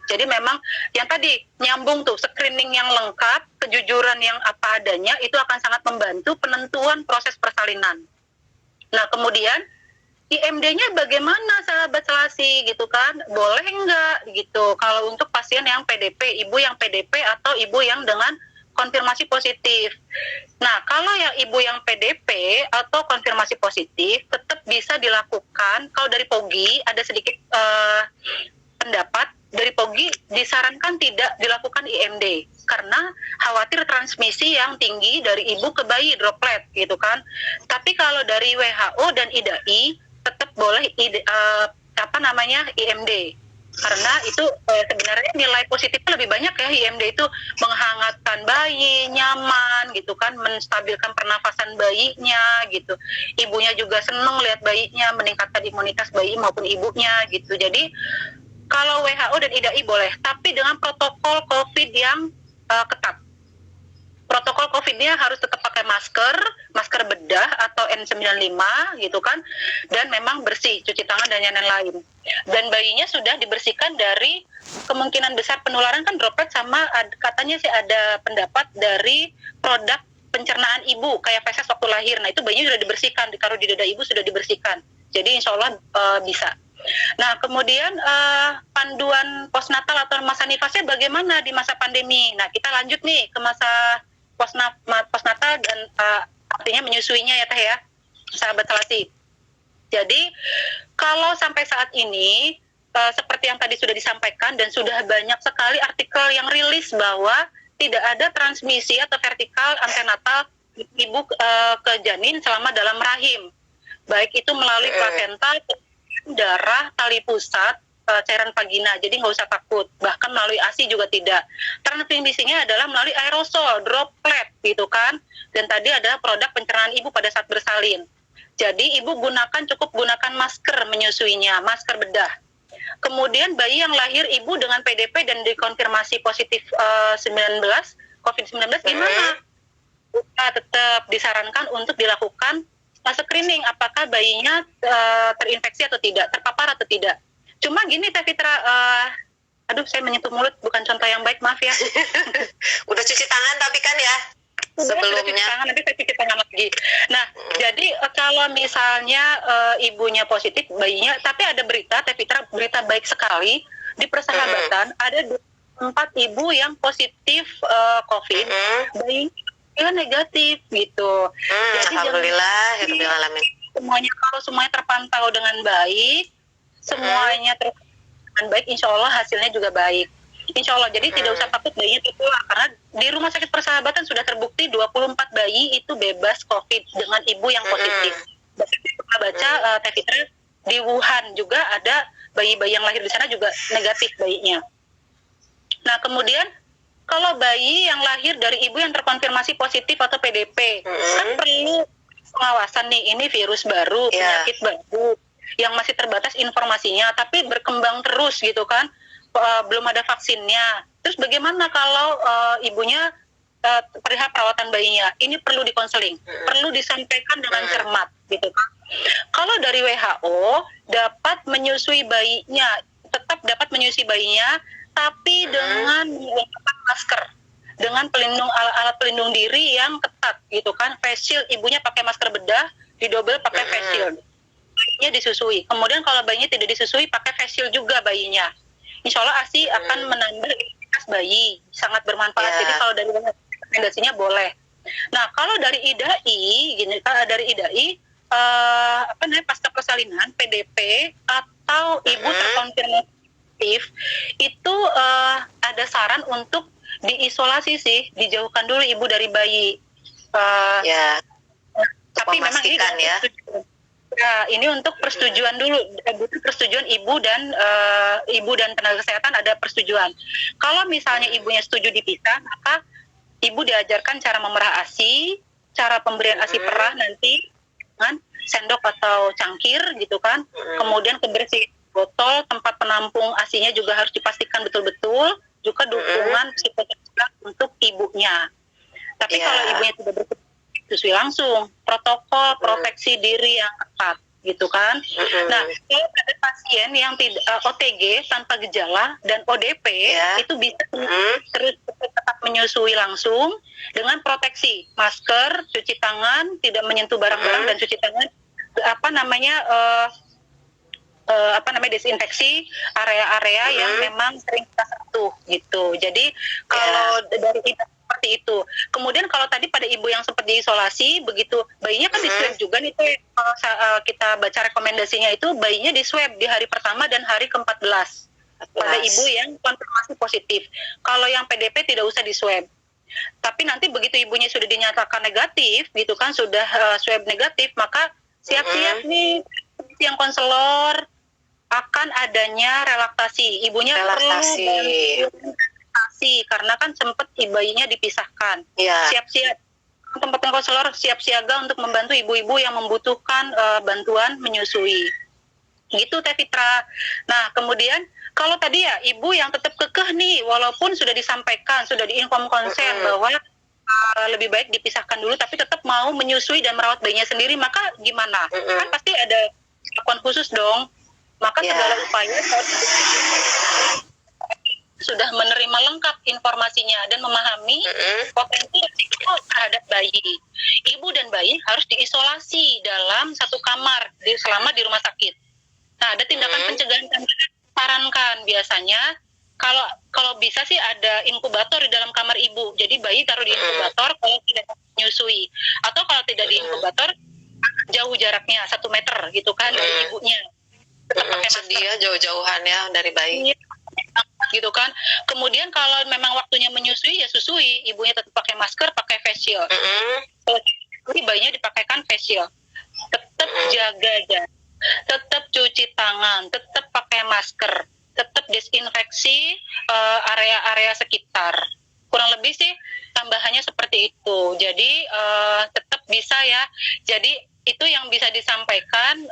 Jadi memang yang tadi nyambung tuh, screening yang lengkap, kejujuran yang apa adanya, itu akan sangat membantu penentuan proses persalinan. Nah kemudian IMD-nya bagaimana sahabat selasi gitu kan, boleh nggak gitu kalau untuk pasien yang PDP, ibu yang PDP atau ibu yang dengan konfirmasi positif. Nah kalau yang ibu yang PDP atau konfirmasi positif tetap bisa dilakukan. Kalau dari POGI ada sedikit pendapat dari POGI disarankan tidak dilakukan IMD karena khawatir transmisi yang tinggi dari ibu ke bayi, droplet gitu kan. Tapi kalau dari WHO dan IDAI tetap boleh IMD karena itu sebenarnya nilai positifnya lebih banyak ya. IMD itu menghangatkan bayi, nyaman gitu kan, menstabilkan pernafasan bayinya gitu. Ibunya juga seneng lihat bayinya, meningkatkan imunitas bayi maupun ibunya gitu. Jadi kalau WHO dan IDAI boleh, tapi dengan protokol COVID yang ketat. Protokol COVID-nya harus tetap pakai masker bedah atau N95 gitu kan, dan memang bersih, cuci tangan dan yang lain. Dan bayinya sudah dibersihkan dari kemungkinan besar penularan kan droplet sama katanya sih ada pendapat dari produk pencernaan ibu kayak feses waktu lahir. Nah itu bayinya sudah dibersihkan, ditaruh di dada ibu sudah dibersihkan. Jadi insya Allah bisa. Nah, kemudian panduan postnatal atau masa nifasnya bagaimana di masa pandemi? Nah, kita lanjut nih ke masa postnatal dan artinya menyusuinya ya Teh ya, sahabat selasi. Jadi, kalau sampai saat ini, seperti yang tadi sudah disampaikan dan sudah banyak sekali artikel yang rilis bahwa tidak ada transmisi atau vertikal antenatal ibu ke janin selama dalam rahim. Baik itu melalui plasenta, darah, tali pusat, cairan vagina. Jadi nggak usah takut. Bahkan melalui ASI juga tidak. Transmisinya adalah melalui aerosol, droplet gitu kan. Dan tadi ada produk pencernaan ibu pada saat bersalin. Jadi ibu cukup gunakan masker menyusuinya, masker bedah. Kemudian bayi yang lahir ibu dengan PDP dan dikonfirmasi positif COVID-19 gimana? Tetap disarankan untuk dilakukan screening apakah bayinya terinfeksi atau tidak, terpapar atau tidak. Cuma gini Teh Fitra, aduh saya menyentuh mulut, bukan contoh yang baik, maaf ya. Udah cuci tangan tapi kan ya sebelumnya. Cuci tangan, nanti saya cuci tangan lagi. Nah, jadi kalau misalnya ibunya positif, bayinya, tapi ada berita Teh Fitra, berita baik sekali di persahabatan ada 4 ibu yang positif COVID, bayinya negatif gitu. Jadi alhamdulillah, alamin. Kalau semuanya terpantau dengan baik, semuanya terpantau dengan baik, insya Allah hasilnya juga baik. Insya Allah, jadi tidak usah takut bayinya tertular karena di Rumah Sakit Persahabatan sudah terbukti 24 bayi itu bebas COVID dengan ibu yang positif. Baca Teh Fitra di Wuhan juga ada bayi-bayi yang lahir di sana juga negatif bayinya. Nah kemudian kalau bayi yang lahir dari ibu yang terkonfirmasi positif atau PDP, kan perlu pengawasan nih, ini virus baru, penyakit baru, yang masih terbatas informasinya, tapi berkembang terus gitu kan, belum ada vaksinnya. Terus bagaimana kalau ibunya perihal perawatan bayinya? Ini perlu dikonseling, perlu disampaikan dengan cermat gitu kan. Kalau dari WHO dapat menyusui bayinya, tetap dapat menyusui bayinya, tapi dengan menggunakan masker, dengan alat pelindung diri yang ketat gitu kan. Face shield, ibunya pakai masker bedah, didobel pakai face shield, bayinya disusui. Kemudian kalau bayinya tidak disusui, pakai face shield juga bayinya. Insya Allah ASI akan menambah imunitas bayi, sangat bermanfaat. Jadi kalau dari rekomendasinya boleh. Nah kalau dari IDAI, pasca persalinan, PDP atau ibu terkonfirmasi itu ada saran untuk diisolasi sih, dijauhkan dulu ibu dari bayi. Tapi memang ini ini untuk persetujuan dulu, butuh persetujuan ibu dan tenaga kesehatan, ada persetujuan. Kalau misalnya ibunya setuju dipisah, maka ibu diajarkan cara memerah ASI, cara pemberian ASI perah nanti dengan sendok atau cangkir gitu kan. Kemudian kebersihan botol, tempat penampung ASI-nya juga harus dipastikan betul-betul, juga dukungan psikososial untuk ibunya. Tapi kalau ibunya tidak bersetuju langsung, protokol proteksi diri yang ketat. gitu kan. Nah, kalau ada pasien yang tidak OTG tanpa gejala dan ODP itu bisa terus tetap menyusui langsung dengan proteksi masker, cuci tangan, tidak menyentuh barang-barang dan cuci tangan desinfeksi area-area yang memang sering kita sentuh gitu. Jadi kalau dari kita seperti itu. Kemudian kalau tadi pada ibu yang sempat diisolasi, begitu bayinya kan di swab juga nih tuh, kita baca rekomendasinya itu bayinya di swab di hari pertama dan hari ke-14 pada ibu yang konfirmasi positif. Kalau yang PDP tidak usah di swab. Tapi nanti begitu ibunya sudah dinyatakan negatif gitu kan, sudah swab negatif, maka siap-siap nih yang konselor akan adanya relaksasi. Ibunya Relaksasi. perlu relaksasi karena kan sempat bayinya dipisahkan. Siap-siap tempat konselor siap siaga untuk membantu ibu-ibu yang membutuhkan bantuan menyusui. Gitu Teh Fitra. Nah, kemudian kalau tadi ya ibu yang tetap kekeh nih, walaupun sudah disampaikan, sudah diinform konsen bahwa lebih baik dipisahkan dulu, tapi tetap mau menyusui dan merawat bayinya sendiri, maka gimana? Kan pasti ada lakukan khusus dong. Maka segala upaya sudah menerima lengkap informasinya dan memahami potensi risiko terhadap bayi. Ibu dan bayi harus diisolasi dalam satu kamar selama di rumah sakit. Nah, ada tindakan pencegahan yang disarankan biasanya. Kalau bisa sih ada inkubator di dalam kamar ibu. Jadi bayi taruh di inkubator kalau tidak menyusui. Atau kalau tidak di inkubator, jauh jaraknya 1 meter gitu kan dari ibunya. Sedia jauh-jauhan ya dari bayi. Gitu kan. Kemudian kalau memang waktunya menyusui ya susui, ibunya tetap pakai masker, pakai face shield. Jadi bayinya dipakaikan face shield. Tetap jaga jarak, tetap cuci tangan, tetap pakai masker, tetap desinfeksi area-area sekitar. Kurang lebih sih tambahannya seperti itu. Jadi tetap bisa ya. Jadi itu yang bisa disampaikan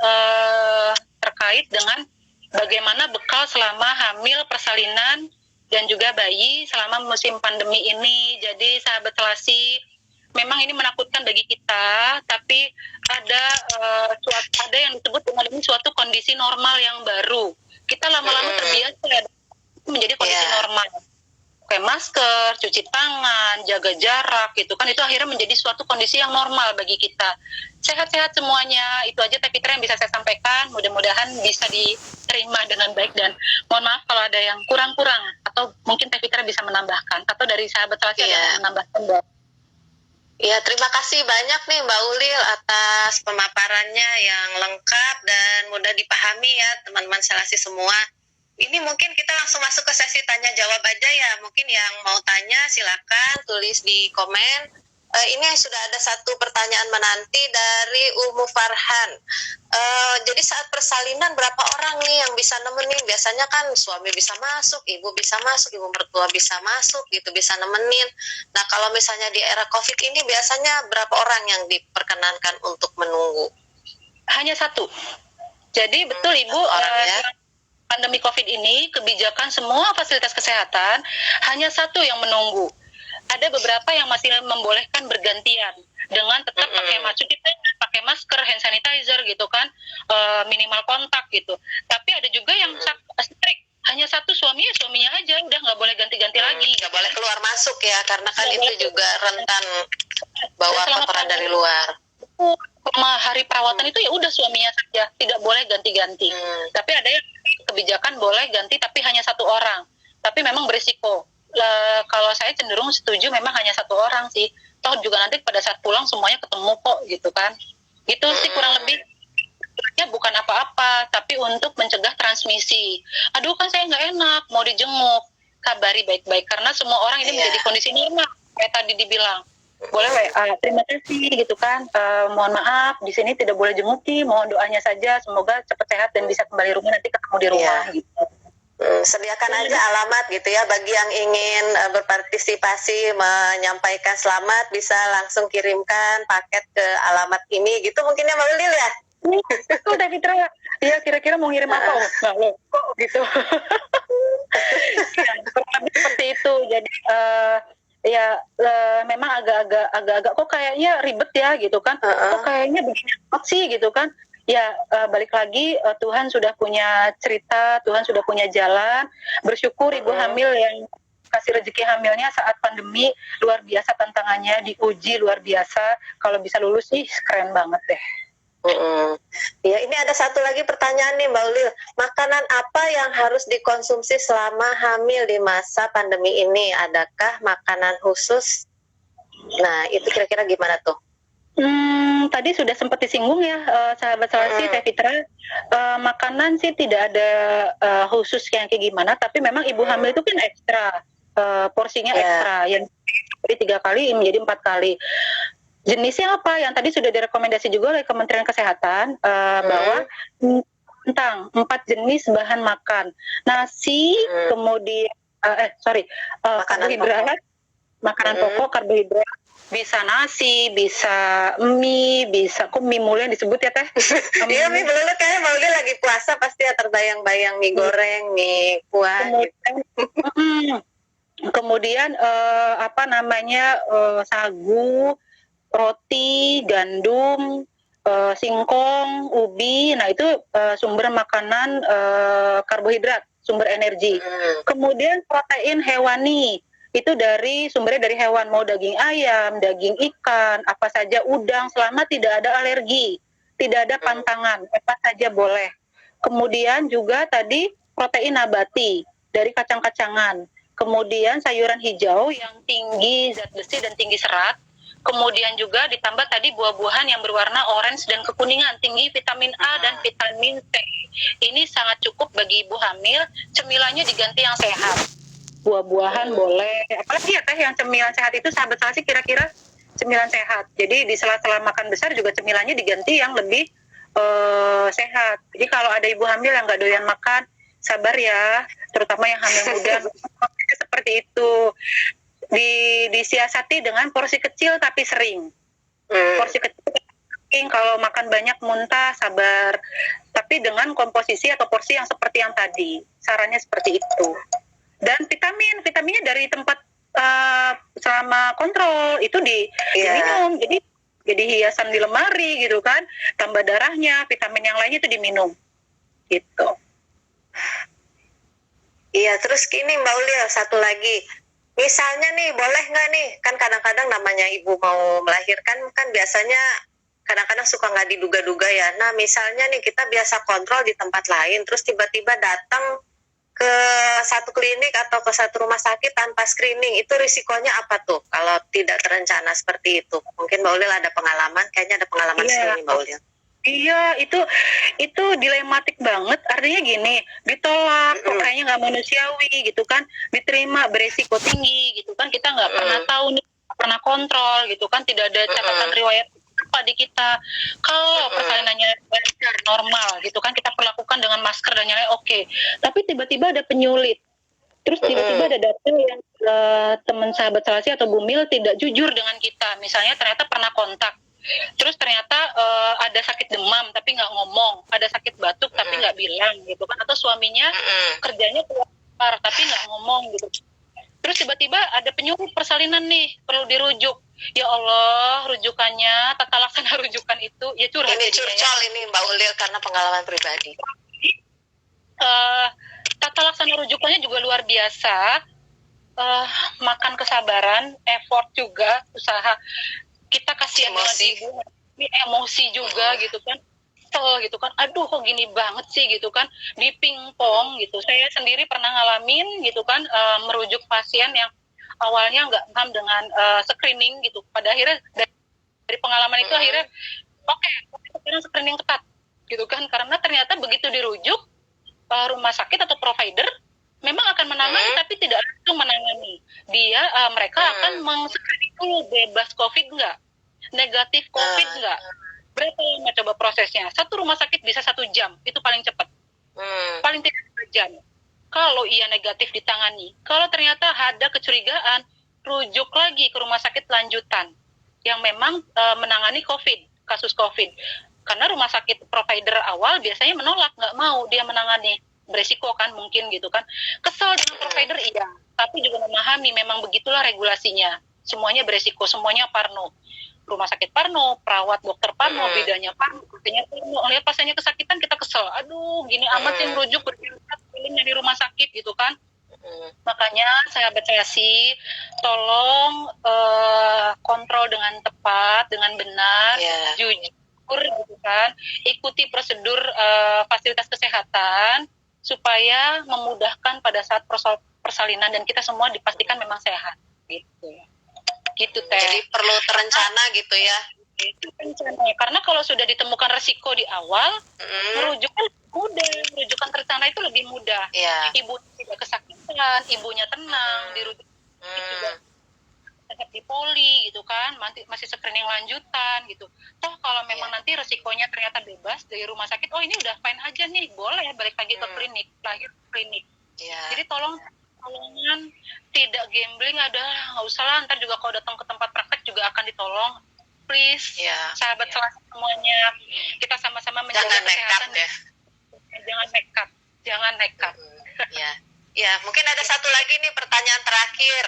terkait dengan bagaimana bekal selama hamil, persalinan, dan juga bayi selama musim pandemi ini. Jadi sahabat Selasi, memang ini menakutkan bagi kita, tapi ada yang disebut dengan ini suatu kondisi normal yang baru. Kita lama-lama terbiasa menjadi kondisi normal. Pakai masker, cuci tangan, jaga jarak gitu kan, itu akhirnya menjadi suatu kondisi yang normal bagi kita. Sehat-sehat semuanya, itu aja Teh Fitra yang bisa saya sampaikan. Mudah-mudahan bisa diterima dengan baik dan mohon maaf kalau ada yang kurang-kurang atau mungkin Teh Fitra bisa menambahkan atau dari sahabat Selasi ada yang menambahkan. Ya, terima kasih banyak nih Mbak Ulil atas pemaparannya yang lengkap dan mudah dipahami ya teman-teman Selasi semua. Ini mungkin kita langsung masuk ke sesi tanya jawab aja ya. Mungkin yang mau tanya silakan tulis di komen. Ini sudah ada satu pertanyaan menanti dari Umu Farhan. Jadi saat persalinan berapa orang nih yang bisa nemenin? Biasanya kan suami bisa masuk, ibu bisa masuk, ibu mertua bisa masuk, gitu bisa nemenin. Nah kalau misalnya di era COVID ini biasanya berapa orang yang diperkenankan untuk menunggu? Hanya satu. Jadi betul Ibu, pandemi COVID ini kebijakan semua fasilitas kesehatan hanya satu yang menunggu. Ada beberapa yang masih membolehkan bergantian dengan tetap pakai masker, hand sanitizer gitu kan, minimal kontak gitu. Tapi ada juga yang strict, hanya satu suaminya aja, udah nggak boleh ganti-ganti lagi. Nggak boleh keluar masuk ya, karena kan itu juga rentan bawa kotoran dari luar. Hari perawatan itu ya udah suaminya saja, tidak boleh ganti-ganti. Tapi ada yang kebijakan boleh ganti tapi hanya satu orang. Tapi memang berisiko. Kalau saya cenderung setuju memang hanya satu orang sih. Toh juga nanti pada saat pulang semuanya ketemu kok gitu kan. Gitu sih kurang lebih. Ya bukan apa-apa, tapi untuk mencegah transmisi. Aduh kan saya nggak enak, mau dijenguk. Kabari baik-baik karena semua orang ini menjadi kondisi normal. Kayak tadi dibilang. Boleh terima kasih gitu kan, mohon maaf di sini tidak boleh jenguki, mohon doanya saja semoga cepat sehat dan bisa kembali rumah, nanti ketemu di rumah gitu. Sediakan aja alamat gitu ya bagi yang ingin berpartisipasi menyampaikan selamat, bisa langsung kirimkan paket ke alamat ini gitu mungkin ya Mbak Ulil ya. Udah Fitra ya kira-kira mau ngirim apa kok gitu. Seperti itu. Jadi memang agak-agak kok kayaknya ribet ya gitu kan, kok kayaknya begini sih gitu kan. Ya, balik lagi, Tuhan sudah punya cerita, Tuhan sudah punya jalan. Bersyukur ibu hamil yang kasih rezeki hamilnya saat pandemi, luar biasa tantangannya, diuji luar biasa. Kalau bisa lulus sih keren banget deh. Ya, ini ada satu lagi pertanyaan nih Mbak Ulil. Makanan apa yang harus dikonsumsi selama hamil di masa pandemi ini? Adakah makanan khusus? Nah, itu kira-kira gimana tuh? Tadi sudah sempat disinggung ya, sahabat Salasi, Teh Fitra. Makanan sih tidak ada khusus kayak gimana, tapi memang ibu hamil itu kan ekstra, porsinya ekstra. Yang dari 3 kali menjadi 4 kali. Jenisnya apa? Yang tadi sudah direkomendasi juga oleh Kementerian Kesehatan, bahwa tentang 4 jenis bahan makan. Nasi, kemudian karbohidrat, makanan pokok, karbohidrat, bisa nasi, bisa mie, bisa kok mie mulu yang disebut ya Teh? Iya, mie belum kayaknya Mbak Ulil lagi puasa pasti ya terbayang-bayang mie goreng, mie kuah. Kemudian sagu, roti, gandum, singkong, ubi. Nah itu sumber makanan karbohidrat, sumber energi. Kemudian protein hewani, itu sumbernya dari hewan, mau daging ayam, daging ikan, apa saja, udang, selama tidak ada alergi, tidak ada pantangan, apa saja boleh. Kemudian juga tadi protein nabati dari kacang-kacangan. Kemudian sayuran hijau yang tinggi zat besi dan tinggi serat. Kemudian juga ditambah tadi buah-buahan yang berwarna orange dan kekuningan, tinggi vitamin A dan vitamin C. Ini sangat cukup bagi ibu hamil. Cemilannya diganti yang sehat. Buah-buahan boleh. Apalagi ya Teh yang cemilan sehat itu, sahabat Salasi, kira-kira cemilan sehat. Jadi di sela-sela makan besar juga cemilannya diganti yang lebih sehat. Jadi kalau ada ibu hamil yang nggak doyan makan, sabar ya, terutama yang hamil muda. Seperti itu. Disiasati dengan porsi kecil tapi sering. Porsi kecil, kalau makan banyak muntah, sabar. Tapi dengan komposisi atau porsi yang seperti yang tadi. Sarannya seperti itu. Dan vitaminnya dari tempat selama kontrol itu diminum. Jadi hiasan di lemari gitu kan. Tambah darahnya, vitamin yang lainnya itu diminum. Gitu. Iya, terus gini Mbak Ulil, satu lagi. Misalnya nih, boleh nggak nih, kan kadang-kadang namanya ibu mau melahirkan, kan biasanya kadang-kadang suka nggak diduga-duga ya. Nah, misalnya nih kita biasa kontrol di tempat lain, terus tiba-tiba datang ke satu klinik atau ke satu rumah sakit tanpa screening, itu risikonya apa tuh kalau tidak terencana seperti itu? Mungkin Mbak Ulil ada pengalaman, kayaknya ada pengalaman sendiri Mbak Ulil. Iya, itu dilematik banget. Artinya gini, ditolak, kok kayaknya nggak manusiawi gitu kan, diterima beresiko tinggi gitu kan, kita nggak pernah tahu nih, pernah kontrol gitu kan, tidak ada catatan riwayat apa di kita. Kalau persalinannya normal gitu kan, kita perlakukan dengan masker dan yang lain oke. Tapi tiba-tiba ada penyulit. Terus tiba-tiba ada data yang teman sahabat Salasi atau Bumil tidak jujur dengan kita. Misalnya ternyata pernah kontak. Terus ternyata ada sakit demam tapi nggak ngomong, ada sakit batuk tapi nggak bilang gitu kan, atau suaminya kerjanya keluar tapi nggak ngomong gitu. Terus tiba-tiba ada penyulit persalinan nih, perlu dirujuk. Ya Allah, rujukannya, tata laksana rujukan itu ya curhat. Ini curcol ini Mbak Ulil karena pengalaman pribadi. Tata laksana rujukannya juga luar biasa. Makan kesabaran, effort juga, usaha. Kita kasihan dengan ibu, ini emosi juga gitu kan, gitu kan, aduh kok gini banget sih gitu kan, di pingpong gitu. Saya sendiri pernah ngalamin gitu kan, merujuk pasien yang awalnya nggak paham dengan screening gitu. Pada akhirnya dari pengalaman itu akhirnya sekarang screening ketat gitu kan, karena ternyata begitu dirujuk rumah sakit atau provider memang akan menangani tapi tidak langsung menangani. Mereka akan meng-screening dulu, bebas COVID nggak, negatif COVID nggak. Berapa lama coba prosesnya? Satu rumah sakit bisa 1 jam, itu paling cepat. Paling tidak 2 jam. Kalau ia negatif ditangani, kalau ternyata ada kecurigaan, rujuk lagi ke rumah sakit lanjutan yang memang menangani COVID, kasus COVID. Karena rumah sakit provider awal biasanya menolak, nggak mau dia menangani, beresiko kan mungkin gitu kan. Kesel dengan provider iya, tapi juga memahami memang begitulah regulasinya. Semuanya beresiko, semuanya parno. rumah sakit Parno, perawat dokter Parno, bidanya Parno, artinya Parno. Lihat pasiennya kesakitan kita kesel. Aduh, gini amat sih merujuk berkeringat dari rumah sakit gitu kan. Makanya sahabat Selasi, tolong kontrol dengan tepat, dengan benar, jujur gitu kan. Ikuti prosedur fasilitas kesehatan supaya memudahkan pada saat persalinan dan kita semua dipastikan memang sehat gitu. Gitu Teh. Jadi perlu terencana gitu ya. Itu rencana. Karena kalau sudah ditemukan resiko di awal, merujukan mudah, merujukan terencana itu lebih mudah. Ibu tidak kesakitan, ibunya tenang, dirujuk juga tetap di poli gitu kan, masih screening lanjutan gitu. Toh kalau memang nanti resikonya ternyata bebas dari rumah sakit, oh ini udah fine aja nih, boleh balik lagi ke klinik, lahir klinik. Jadi tolongan tidak gambling, nggak usah lah, ntar juga kalau datang ke tempat praktek juga akan ditolong. Please, sahabat Selasi semuanya, kita sama-sama menjaga kesehatan. Jangan nekat. Ya, mungkin ada satu lagi nih pertanyaan terakhir.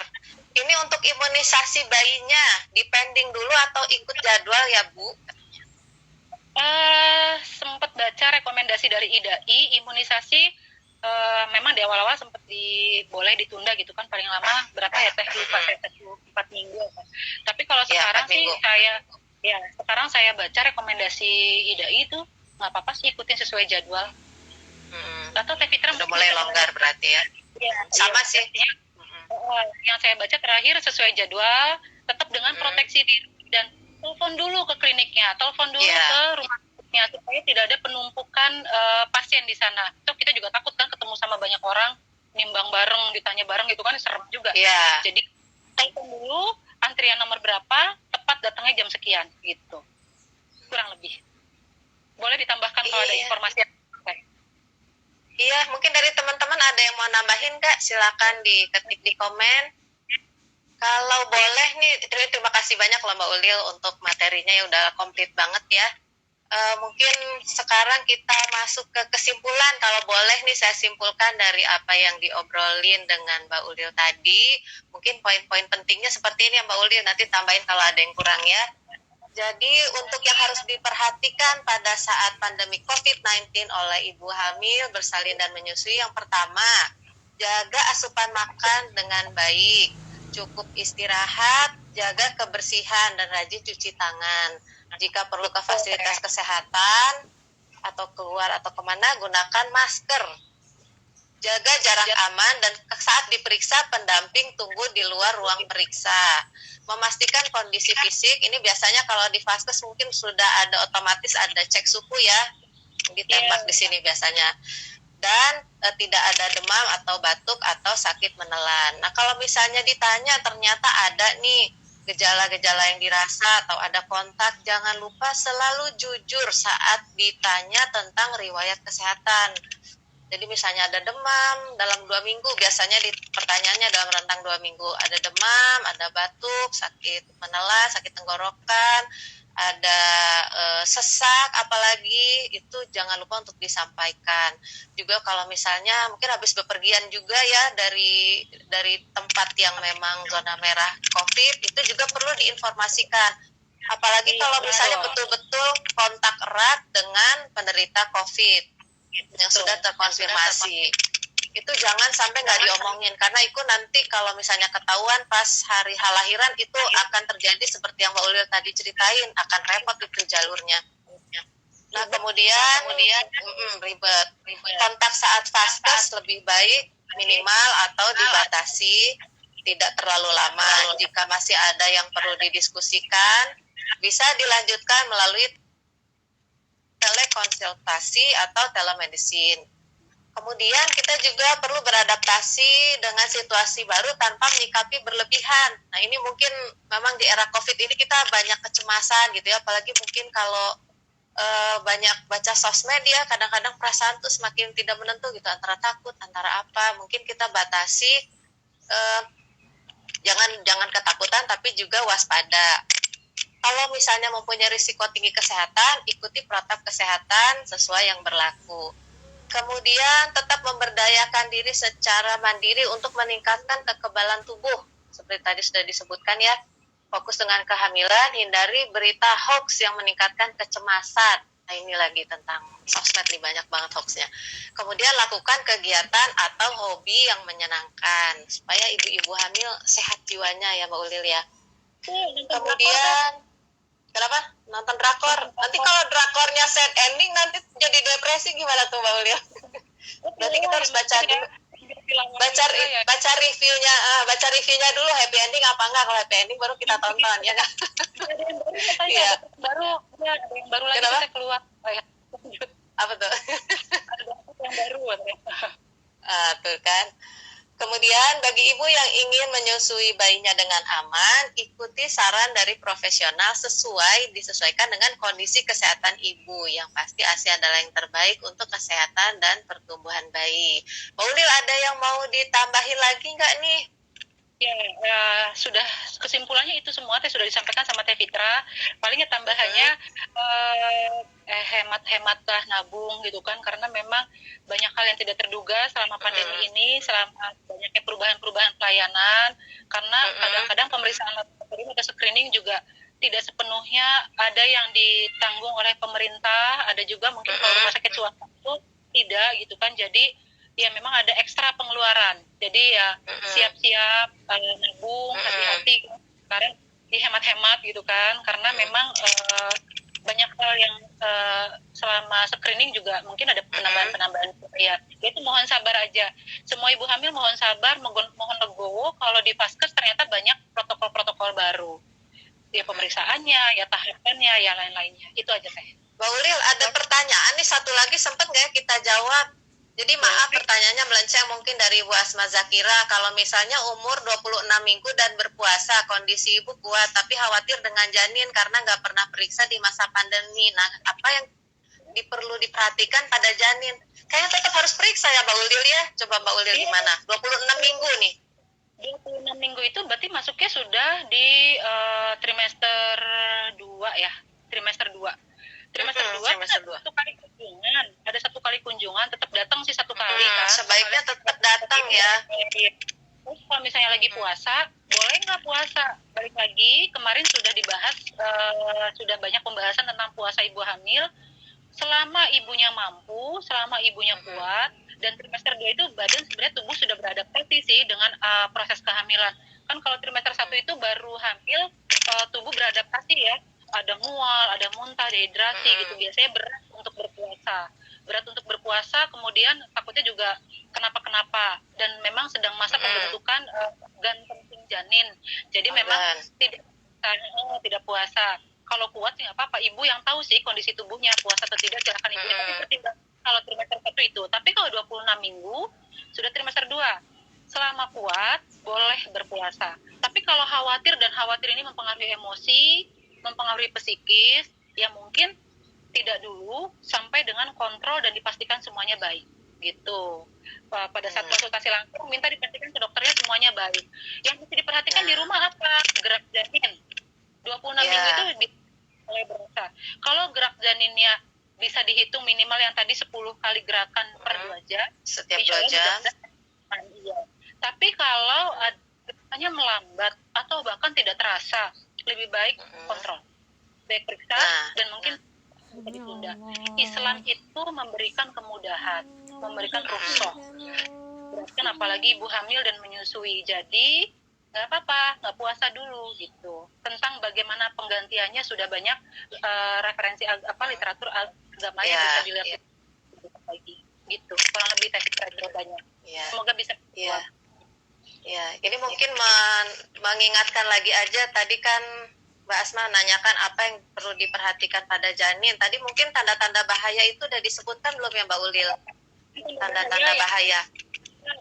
Ini untuk imunisasi bayinya, dipending dulu atau ikut jadwal ya Bu? Sempat baca rekomendasi dari IDAI, imunisasi memang di awal-awal sempat boleh ditunda gitu kan, paling lama berapa ya Teh, lupa saya 4 minggu apa. Tapi kalau sekarang sih sekarang saya baca rekomendasi IDAI itu nggak apa-apa sih, ikutin sesuai jadwal. Atau Teh Fitra udah mulai longgar berarti ya? Sama sih. Yang saya baca terakhir sesuai jadwal, tetap dengan proteksi diri dan telepon dulu ke kliniknya, telepon dulu ke rumah sakitnya supaya tidak ada penumpukan pasien di sana. Itu kita juga takut kan ketemu sama banyak orang, nimbang bareng, ditanya bareng gitu kan, serem juga. Jadi telepon dulu, antrian nomor berapa, tepat datangnya jam sekian gitu. Kurang lebih. Boleh ditambahkan kalau ada informasi. Iya, mungkin dari teman-teman ada yang mau nambahin Kak, silakan diketik di komen. Kalau boleh nih, terima kasih banyak loh Mbak Ulil untuk materinya yang udah komplit banget ya. Mungkin sekarang kita masuk ke kesimpulan, kalau boleh nih saya simpulkan dari apa yang diobrolin dengan Mbak Ulil tadi. Mungkin poin-poin pentingnya seperti ini ya Mbak Ulil, nanti tambahin kalau ada yang kurang ya. Jadi untuk yang harus diperhatikan pada saat pandemi COVID-19 oleh ibu hamil, bersalin dan menyusui, yang pertama, jaga asupan makan dengan baik, cukup istirahat, jaga kebersihan dan rajin cuci tangan. Jika perlu ke fasilitas kesehatan atau keluar atau kemana, gunakan masker. Jaga jarak aman dan saat diperiksa pendamping tunggu di luar ruang periksa. Memastikan kondisi fisik, ini biasanya kalau di Vaskes mungkin sudah ada otomatis ada cek suhu ya, ditembak di sini biasanya. Dan tidak ada demam atau batuk atau sakit menelan. Nah kalau misalnya ditanya ternyata ada nih gejala-gejala yang dirasa atau ada kontak, jangan lupa selalu jujur saat ditanya tentang riwayat kesehatan. Jadi misalnya ada demam dalam 2 minggu, biasanya pertanyaannya dalam rentang 2 minggu, ada demam, ada batuk, sakit menelan, sakit tenggorokan, ada sesak, apalagi itu jangan lupa untuk disampaikan. Juga kalau misalnya mungkin habis bepergian juga ya dari tempat yang memang zona merah COVID, itu juga perlu diinformasikan. Apalagi kalau misalnya betul-betul kontak erat dengan penderita COVID yang sudah terkonfirmasi, itu jangan sampai nggak diomongin, karena itu nanti kalau misalnya ketahuan pas hari lahiran itu akan terjadi seperti yang Mbak Ulil tadi ceritain, akan repot itu jalurnya. Nah kemudian ribet. Kontak saat Vaskes lebih baik minimal atau dibatasi, tidak terlalu lama. Jika masih ada yang perlu didiskusikan, bisa dilanjutkan melalui telekonsultasi atau telemedicine. Kemudian kita juga perlu beradaptasi dengan situasi baru tanpa menyikapi berlebihan. Nah ini mungkin memang di era COVID ini kita banyak kecemasan gitu ya, apalagi mungkin kalau banyak baca sosmed ya, kadang-kadang perasaan tuh semakin tidak menentu gitu, antara takut, antara apa. Mungkin kita batasi, jangan ketakutan tapi juga waspada. Kalau misalnya mempunyai risiko tinggi kesehatan, ikuti protap kesehatan sesuai yang berlaku. Kemudian tetap memberdayakan diri secara mandiri untuk meningkatkan kekebalan tubuh. Seperti tadi sudah disebutkan ya. Fokus dengan kehamilan, hindari berita hoax yang meningkatkan kecemasan. Nah, ini lagi tentang sosmed nih, banyak banget hoaxnya. Kemudian lakukan kegiatan atau hobi yang menyenangkan supaya ibu-ibu hamil sehat jiwanya ya Mbak Ulil ya. Kemudian kenapa? Nonton drakor. Nanti kalau drakornya sad ending nanti jadi depresi gimana tuh Mbak Ulil? Berarti kita harus baca dulu, baca reviewnya dulu happy ending apa enggak. Kalau happy ending baru kita tonton ya kan. Iya. Ada yang baru lagi kita keluar. Apa tuh? Ada yang baru. Tuh kan. Kemudian bagi ibu yang ingin menyusui bayinya dengan aman, ikuti saran dari profesional disesuaikan dengan kondisi kesehatan ibu. Yang pasti ASI adalah yang terbaik untuk kesehatan dan pertumbuhan bayi. Mbak Ulil, ada yang mau ditambahin lagi nggak nih? Ya, sudah kesimpulannya itu semua sudah disampaikan sama Teh Fitra. Palingnya tambahannya hemat-hemat lah, nabung gitu kan, karena memang banyak hal yang tidak terduga selama pandemi ini, selama banyaknya perubahan-perubahan pelayanan, karena kadang-kadang pemeriksaan laboratorium atau screening juga tidak sepenuhnya ada yang ditanggung oleh pemerintah, ada juga mungkin kalau rumah sakit swasta itu tidak gitu kan, jadi ya memang ada ekstra pengeluaran. Jadi ya siap-siap nabung, hati-hati sekarang dihemat-hemat gitu kan, karena memang banyak hal yang selama screening juga mungkin ada penambahan-penambahan ya. Itu mohon sabar aja. Semua ibu hamil mohon sabar, mohon legowo kalau di Vaskes ternyata banyak protokol-protokol baru. Ya pemeriksaannya, ya tahapannya, ya lain-lainnya. Itu aja Teh. Mbak Ulil, ada pertanyaan nih satu lagi, sempat nggak ya kita jawab? Jadi maaf pertanyaannya melenceng mungkin dari Bu Asma Zakira. Kalau misalnya umur 26 minggu dan berpuasa, kondisi ibu kuat, tapi khawatir dengan janin karena nggak pernah periksa di masa pandemi. Nah, apa yang perlu diperhatikan pada janin? Kayaknya tetap harus periksa ya Mbak Ulil ya. Coba Mbak Ulil gimana? 26 minggu nih. 26 minggu itu berarti masuknya sudah di trimester 2 ya. Trimester 2. Trimester 2 ada satu kali kunjungan, tetap datang sih satu kali kan. Sebaiknya tetap datang ya. Terus kalau misalnya lagi puasa, boleh nggak puasa? Balik lagi, kemarin sudah dibahas, sudah banyak pembahasan tentang puasa ibu hamil. Selama ibunya mampu, selama ibunya kuat, dan trimester 2 itu badan sebenarnya tubuh sudah beradaptasi sih dengan proses kehamilan. Kan kalau trimester 1 itu baru hamil, tubuh beradaptasi ya. Ada mual, ada muntah, dehidrasi gitu. Biasanya berat untuk berpuasa, kemudian takutnya juga kenapa-kenapa. Dan memang sedang masa pembentukan organ penting janin. Jadi memang tidak puasa. Kalau kuat sih nggak apa-apa. Ibu yang tahu sih kondisi tubuhnya, puasa atau tidak, silakan ibu. Tapi pertimbangkan kalau trimester 1 itu. Tapi kalau 26 minggu, sudah trimester 2. Selama kuat, boleh berpuasa. Tapi kalau khawatir ini mempengaruhi emosi, mempengaruhi psikis, ya mungkin tidak dulu sampai dengan kontrol dan dipastikan semuanya baik gitu. Pada saat konsultasi langsung minta dipastikan ke dokternya semuanya baik. Yang mesti diperhatikan di rumah apa? Gerak janin. 26 minggu itu mulai berasa. Kalau gerak janinnya bisa dihitung minimal yang tadi 10 kali gerakan per 2 jam. Setiap 2 jam. Iya. Tapi kalau hanya melambat atau bahkan tidak terasa, lebih baik kontrol, baik periksa dan mungkin ditunda. Islam itu memberikan kemudahan, memberikan rukhsah. Berarti apalagi ibu hamil dan menyusui, jadi nggak apa-apa, nggak puasa dulu gitu. Tentang bagaimana penggantiannya sudah banyak referensi literatur agama yang bisa dilihat lagi gitu. Kurang lebih teknik jawabannya. Semoga bisa. Ya, ini mungkin mengingatkan lagi aja, tadi kan Mbak Asma nanyakan apa yang perlu diperhatikan pada janin. Tadi mungkin tanda-tanda bahaya itu udah disebutkan belum ya Mbak Ulil? Tanda-tanda bahaya.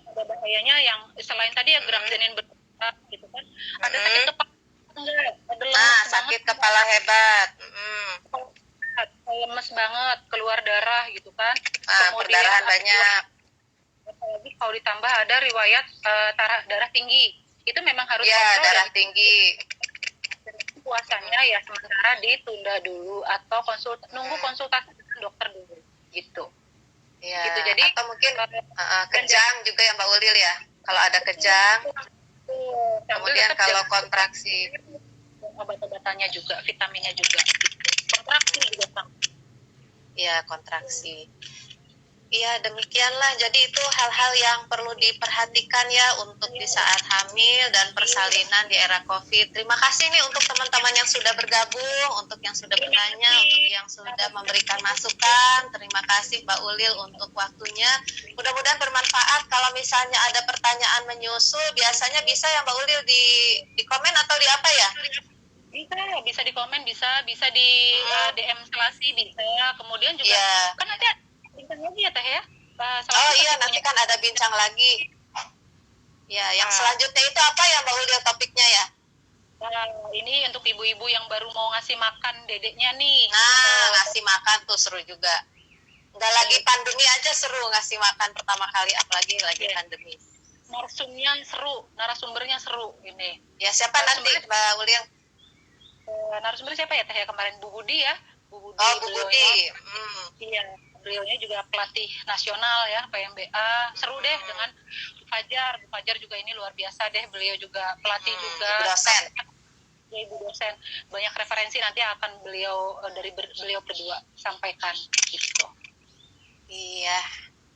Tanda bahayanya yang selain tadi ya gerak janin bergerak gitu kan. Ada sakit kepala enggak? Ada lemes sakit kepala hebat. Lemes banget, keluar darah gitu kan. Perdarahan banyak. Apalagi kalau ditambah ada riwayat darah tinggi, itu memang harus kontrol. Darah tinggi. Puasanya ya sementara ditunda dulu atau nunggu konsultasi dengan dokter dulu gitu. Ya. Gitu, jadi atau mungkin kejang juga ya Mbak Ulil ya. Kalau ada kejang, kemudian kalau kontraksi. obat-obatannya juga, vitaminnya juga. Kontraksi juga sama. Ya, kontraksi. Iya, demikianlah. Jadi itu hal-hal yang perlu diperhatikan ya untuk di saat hamil dan persalinan di era COVID. Terima kasih nih untuk teman-teman yang sudah bergabung, untuk yang sudah bertanya, untuk yang sudah memberikan masukan. Terima kasih Mbak Ulil untuk waktunya. Mudah-mudahan bermanfaat. Kalau misalnya ada pertanyaan menyusul, biasanya bisa ya Mbak Ulil di komen atau di apa ya? Bisa di komen, bisa di DM Selasi, bisa. Kemudian juga kan nanti bincang lagi ya Teh ya. Oh iya, nanti kan ada bincang lagi. Ya, yang selanjutnya itu apa ya Mbak Ulil topiknya ya? Ini untuk ibu-ibu yang baru mau ngasih makan dedeknya nih. Nah, ngasih makan tuh seru juga. Udah lagi pandemi aja seru ngasih makan pertama kali, apalagi lagi pandemi. Narasumbernya seru ini. Ya, siapa nanti Mbak Ulil? Narasumber siapa ya Teh ya kemarin? Bu Budi ya. Bu Budi. Oh, Bu Budi. Iya, beliaunya juga pelatih nasional ya, PMBA. Seru deh dengan Bu Fajar juga ini luar biasa deh, beliau juga pelatih juga. Ibu dosen. Ya, Ibu dosen. Banyak referensi nanti akan beliau berdua sampaikan gitu. Iya.